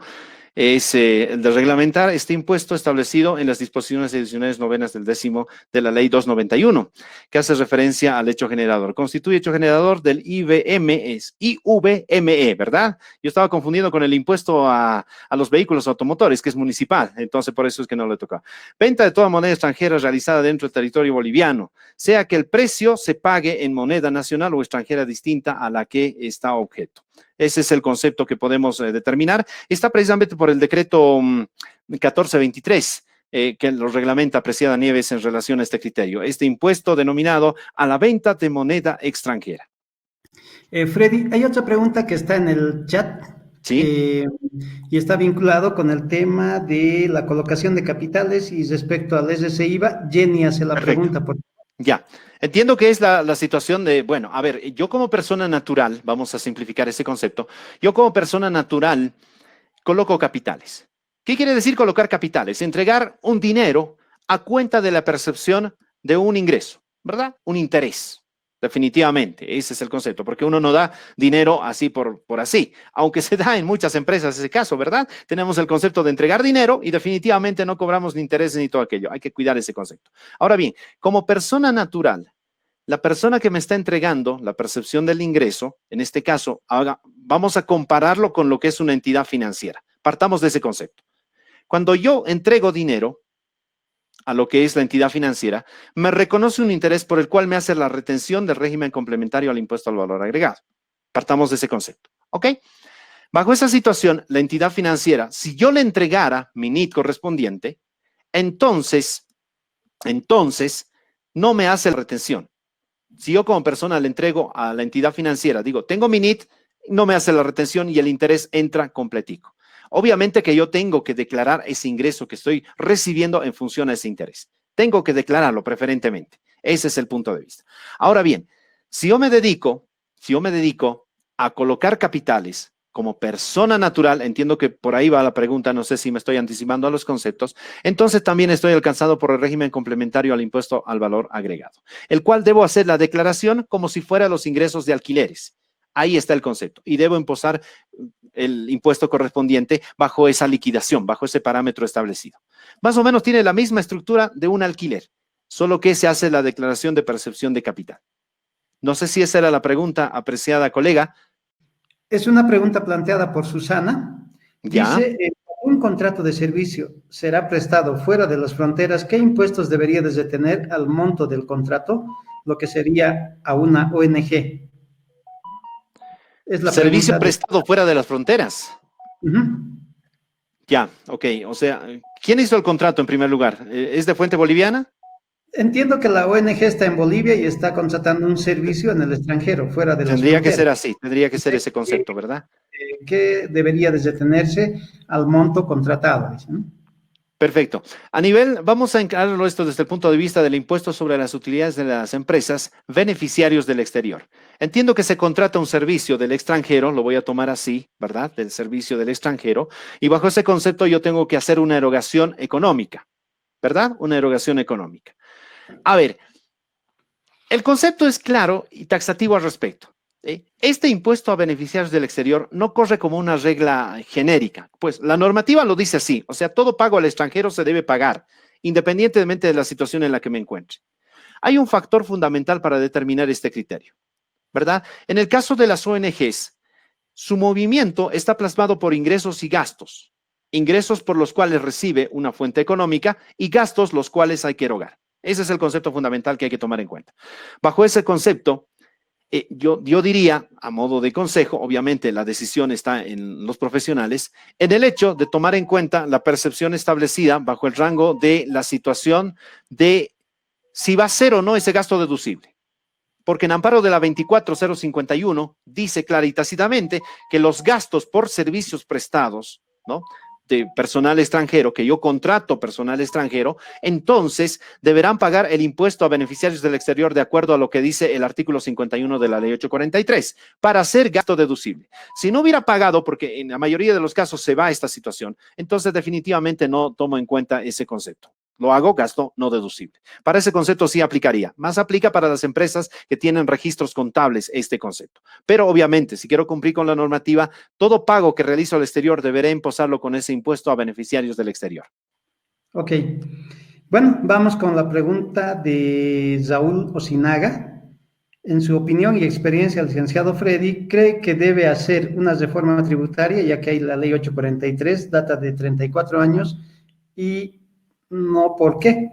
es el de reglamentar este impuesto establecido en las disposiciones adicionales novenas del 10º de la ley 291, que hace referencia al hecho generador. Constituye hecho generador del IVM, es IVME, ¿verdad? Yo estaba confundiendo con el impuesto a los vehículos automotores, que es municipal, entonces por eso es que no le toca. Venta de toda moneda extranjera realizada dentro del territorio boliviano, sea que el precio se pague en moneda nacional o extranjera distinta a la que está objeto. Ese es el concepto que podemos determinar. Está precisamente por el decreto 1423, que lo reglamenta, apreciada Nieves, en relación a este criterio. Este impuesto denominado a la venta de moneda extranjera. Freddy, hay otra pregunta que está en el chat. Sí. Y está vinculado con el tema de la colocación de capitales y respecto al SC-IVA. Jenny hace la pregunta. Ya, entiendo que es la situación de, bueno, a ver, yo como persona natural, vamos a simplificar ese concepto, yo como persona natural coloco capitales. ¿Qué quiere decir colocar capitales? Entregar un dinero a cuenta de la percepción de un ingreso, ¿verdad? Un interés. Definitivamente, ese es el concepto, porque uno no da dinero así por así, aunque se da en muchas empresas ese caso, ¿verdad? Tenemos el concepto de entregar dinero y definitivamente no cobramos ni intereses ni todo aquello, hay que cuidar ese concepto. Ahora bien, como persona natural, la persona que me está entregando la percepción del ingreso, en este caso, vamos a compararlo con lo que es una entidad financiera. Partamos de ese concepto. Cuando yo entrego dinero a lo que es la entidad financiera, me reconoce un interés por el cual me hace la retención del régimen complementario al impuesto al valor agregado. Partamos de ese concepto, ¿ok? Bajo esa situación, la entidad financiera, si yo le entregara mi NIT correspondiente, entonces no me hace la retención. Si yo como persona le entrego a la entidad financiera, digo, tengo mi NIT, no me hace la retención y el interés entra completico. Obviamente que yo tengo que declarar ese ingreso que estoy recibiendo en función a ese interés. Tengo que declararlo preferentemente. Ese es el punto de vista. Ahora bien, si yo me dedico a colocar capitales como persona natural, entiendo que por ahí va la pregunta, no sé si me estoy anticipando a los conceptos, entonces también estoy alcanzado por el régimen complementario al impuesto al valor agregado, el cual debo hacer la declaración como si fuera los ingresos de alquileres. Ahí está el concepto y debo imposar el impuesto correspondiente bajo esa liquidación, bajo ese parámetro establecido. Más o menos tiene la misma estructura de un alquiler, solo que se hace la declaración de percepción de capital. No sé si esa era la pregunta, apreciada colega. Es una pregunta planteada por Susana. ¿Ya? Dice, un contrato de servicio será prestado fuera de las fronteras, ¿qué impuestos debería de tener al monto del contrato? Lo que sería a una ONG. Es la servicio prestado fuera de las fronteras. Ya, ok. O sea, ¿quién hizo el contrato en primer lugar? ¿Es de fuente boliviana? Entiendo que la ONG está en Bolivia y está contratando un servicio en el extranjero, fuera de las fronteras. Tendría que ser así, tendría que ser ese concepto, ¿verdad? ¿Qué debería de detenerse al monto contratado? ¿No? Perfecto. A nivel, vamos a encararlo esto desde el punto de vista del impuesto sobre las utilidades de las empresas beneficiarios del exterior. Entiendo que se contrata un servicio del extranjero, lo voy a tomar así, ¿verdad? Del servicio del extranjero, y bajo ese concepto yo tengo que hacer una erogación económica, ¿verdad? Una erogación económica. A ver, el concepto es claro y taxativo al respecto. Este impuesto a beneficiarios del exterior no corre como una regla genérica, pues la normativa lo dice así, o sea, todo pago al extranjero se debe pagar, independientemente de la situación en la que me encuentre. Hay un factor fundamental para determinar este criterio, ¿verdad? En el caso de las ONGs, su movimiento está plasmado por ingresos y gastos, ingresos por los cuales recibe una fuente económica y gastos los cuales hay que erogar. Ese es el concepto fundamental que hay que tomar en cuenta. Bajo ese concepto, yo diría, a modo de consejo, obviamente la decisión está en los profesionales, en el hecho de tomar en cuenta la percepción establecida bajo el rango de la situación de si va a ser o no ese gasto deducible. Porque en amparo de la 24051 dice clara y tácitamente que los gastos por servicios prestados, ¿no?, de personal extranjero, que yo contrato personal extranjero, entonces deberán pagar el impuesto a beneficiarios del exterior de acuerdo a lo que dice el artículo 51 de la ley 843, para hacer gasto deducible. Si no hubiera pagado, porque en la mayoría de los casos se va a esta situación, entonces definitivamente no tomo en cuenta ese concepto. Lo hago gasto no deducible. Para ese concepto sí aplicaría. Más aplica para las empresas que tienen registros contables este concepto. Pero obviamente, si quiero cumplir con la normativa, todo pago que realizo al exterior deberé imposarlo con ese impuesto a beneficiarios del exterior. Ok. Bueno, vamos con la pregunta de Saúl Osinaga. En su opinión y experiencia, el licenciado Freddy cree que debe hacer una reforma tributaria, ya que hay la ley 843, data de 34 años, y no por qué.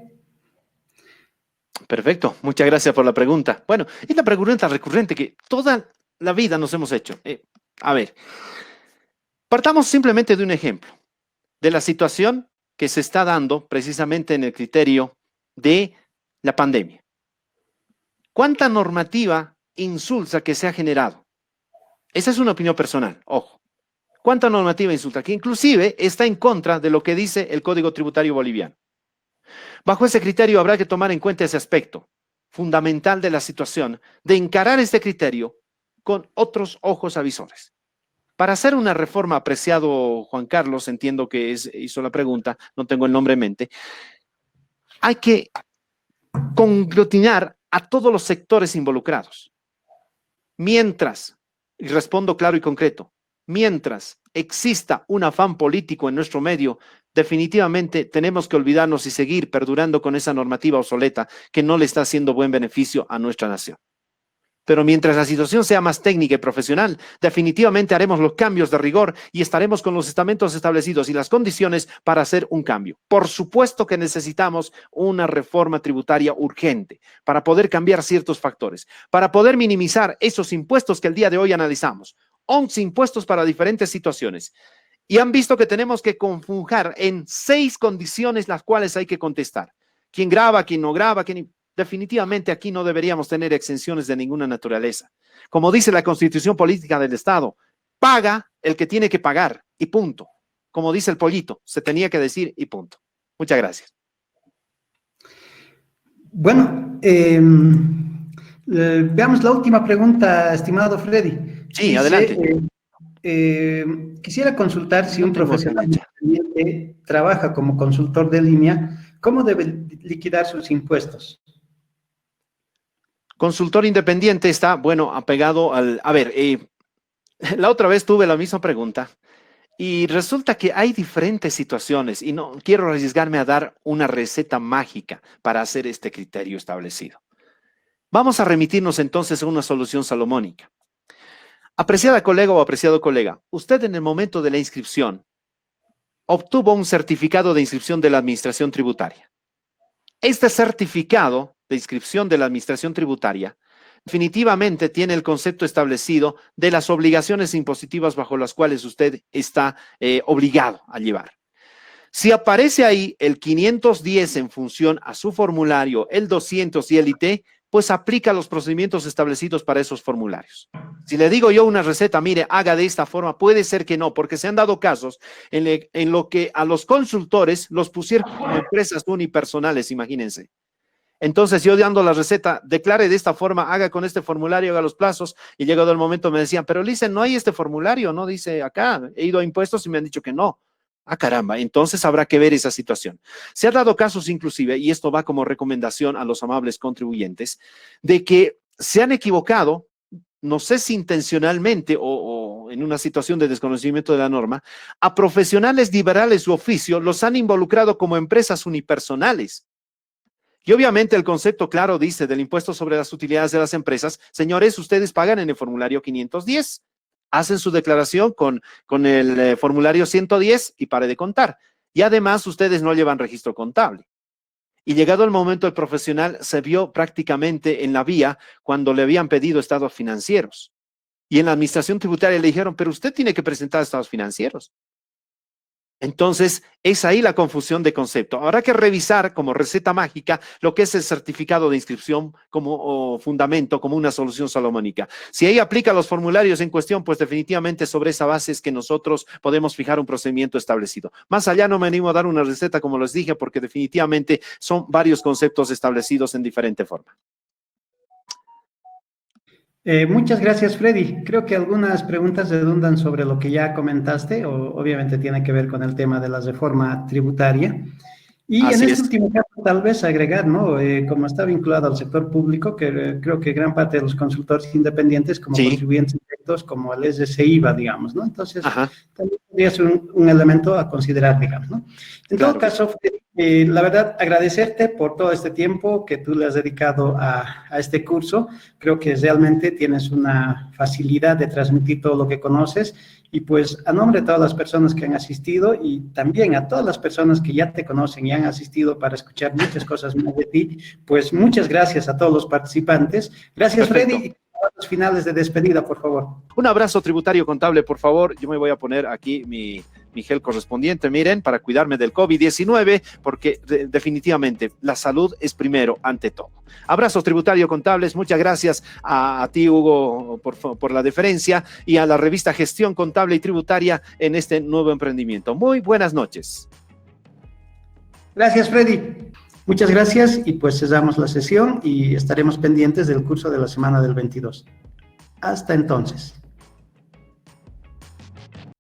Perfecto, muchas gracias por la pregunta. Bueno, es la pregunta recurrente que toda la vida nos hemos hecho. A ver, partamos simplemente de un ejemplo, de la situación que se está dando precisamente en el criterio de la pandemia. ¿Cuánta normativa insulsa que se ha generado? Esa es una opinión personal, ojo. ¿Cuánta normativa insulsa? Que inclusive está en contra de lo que dice el Código Tributario Boliviano. Bajo ese criterio habrá que tomar en cuenta ese aspecto fundamental de la situación, de encarar este criterio con otros ojos avisores. Para hacer una reforma, apreciado Juan Carlos, entiendo que hizo la pregunta, no tengo el nombre en mente, hay que conglutinar a todos los sectores involucrados. Mientras, y respondo claro y concreto, mientras exista un afán político en nuestro medio, definitivamente tenemos que olvidarnos y seguir perdurando con esa normativa obsoleta que no le está haciendo buen beneficio a nuestra nación. Pero mientras la situación sea más técnica y profesional, definitivamente haremos los cambios de rigor y estaremos con los estamentos establecidos y las condiciones para hacer un cambio. Por supuesto que necesitamos una reforma tributaria urgente para poder cambiar ciertos factores, para poder minimizar esos impuestos que el día de hoy analizamos. 11 impuestos para diferentes situaciones. Y han visto que tenemos que conjugar en 6 condiciones las cuales hay que contestar. ¿Quién graba, quién no graba, quién... Definitivamente aquí no deberíamos tener exenciones de ninguna naturaleza. Como dice la Constitución Política del Estado, paga el que tiene que pagar y punto. Como dice el pollito, se tenía que decir y punto. Muchas gracias. Bueno, veamos la última pregunta, estimado Freddy. Sí, Dice, adelante. Quisiera consultar si un profesional independiente trabaja como consultor de línea, ¿cómo debe liquidar sus impuestos? Consultor independiente está, bueno, apegado al... A ver, la otra vez tuve la misma pregunta y resulta que hay diferentes situaciones y no quiero arriesgarme a dar una receta mágica para hacer este criterio establecido. Vamos a remitirnos entonces a una solución salomónica. Apreciada colega o apreciado colega, usted en el momento de la inscripción obtuvo un certificado de inscripción de la Administración Tributaria. Este certificado de inscripción de la Administración Tributaria definitivamente tiene el concepto establecido de las obligaciones impositivas bajo las cuales usted está obligado a llevar. Si aparece ahí el 510 en función a su formulario, el 200 y el IT, pues aplica los procedimientos establecidos para esos formularios. Si le digo yo una receta, mire, haga de esta forma, puede ser que no, porque se han dado casos en lo que a los consultores los pusieron como empresas unipersonales, imagínense. Entonces yo dando la receta, declare de esta forma, haga con este formulario, haga los plazos, y llegado el momento me decían, pero Lice, no hay este formulario, no dice acá, he ido a impuestos y me han dicho que no. Ah, caramba, entonces habrá que ver esa situación. Se ha dado casos inclusive, y esto va como recomendación a los amables contribuyentes, de que se han equivocado, no sé si intencionalmente o en una situación de desconocimiento de la norma, a profesionales liberales su oficio los han involucrado como empresas unipersonales. Y obviamente el concepto claro dice del impuesto sobre las utilidades de las empresas, señores, ustedes pagan en el formulario 510. Hacen su declaración con el formulario 110 y pare de contar. Y además ustedes no llevan registro contable. Y llegado el momento, el profesional se vio prácticamente en la vía cuando le habían pedido estados financieros. Y en la administración tributaria le dijeron, pero usted tiene que presentar estados financieros. Entonces, es ahí la confusión de concepto. Habrá que revisar como receta mágica lo que es el certificado de inscripción como fundamento, como una solución salomónica. Si ahí aplica los formularios en cuestión, pues definitivamente sobre esa base es que nosotros podemos fijar un procedimiento establecido. Más allá no me animo a dar una receta, como les dije, porque definitivamente son varios conceptos establecidos en diferente forma. Muchas gracias, Freddy. Creo que algunas preguntas redundan sobre lo que ya comentaste, obviamente tiene que ver con el tema de la reforma tributaria. Y en Así este es. último caso, tal vez agregar, ¿no? Como está vinculado al sector público, que creo que gran parte de los consultores independientes, como Sí, contribuyentes directos, como el SCIVA, digamos, ¿no? Entonces, ajá, también podría ser un elemento a considerar, digamos, ¿no? En todo claro que sí. caso, la verdad, agradecerte por todo este tiempo que tú le has dedicado a este curso. Creo que realmente tienes una facilidad de transmitir todo lo que conoces. Y pues a nombre de todas las personas que han asistido y también a todas las personas que ya te conocen y han asistido para escuchar muchas cosas más de ti, pues muchas gracias a todos los participantes. Gracias, Freddy. Perfecto. Y los finales de despedida, por favor. Un abrazo tributario contable, por favor. Yo me voy a poner aquí mi gel correspondiente, miren, para cuidarme del COVID-19, porque definitivamente la salud es primero ante todo. Abrazos tributario contables, muchas gracias a ti, Hugo, por la deferencia, y a la revista Gestión Contable y Tributaria en este nuevo emprendimiento. Muy buenas noches. Gracias, Freddy. Muchas gracias y pues cerramos la sesión y estaremos pendientes del curso de la semana del 22. Hasta entonces.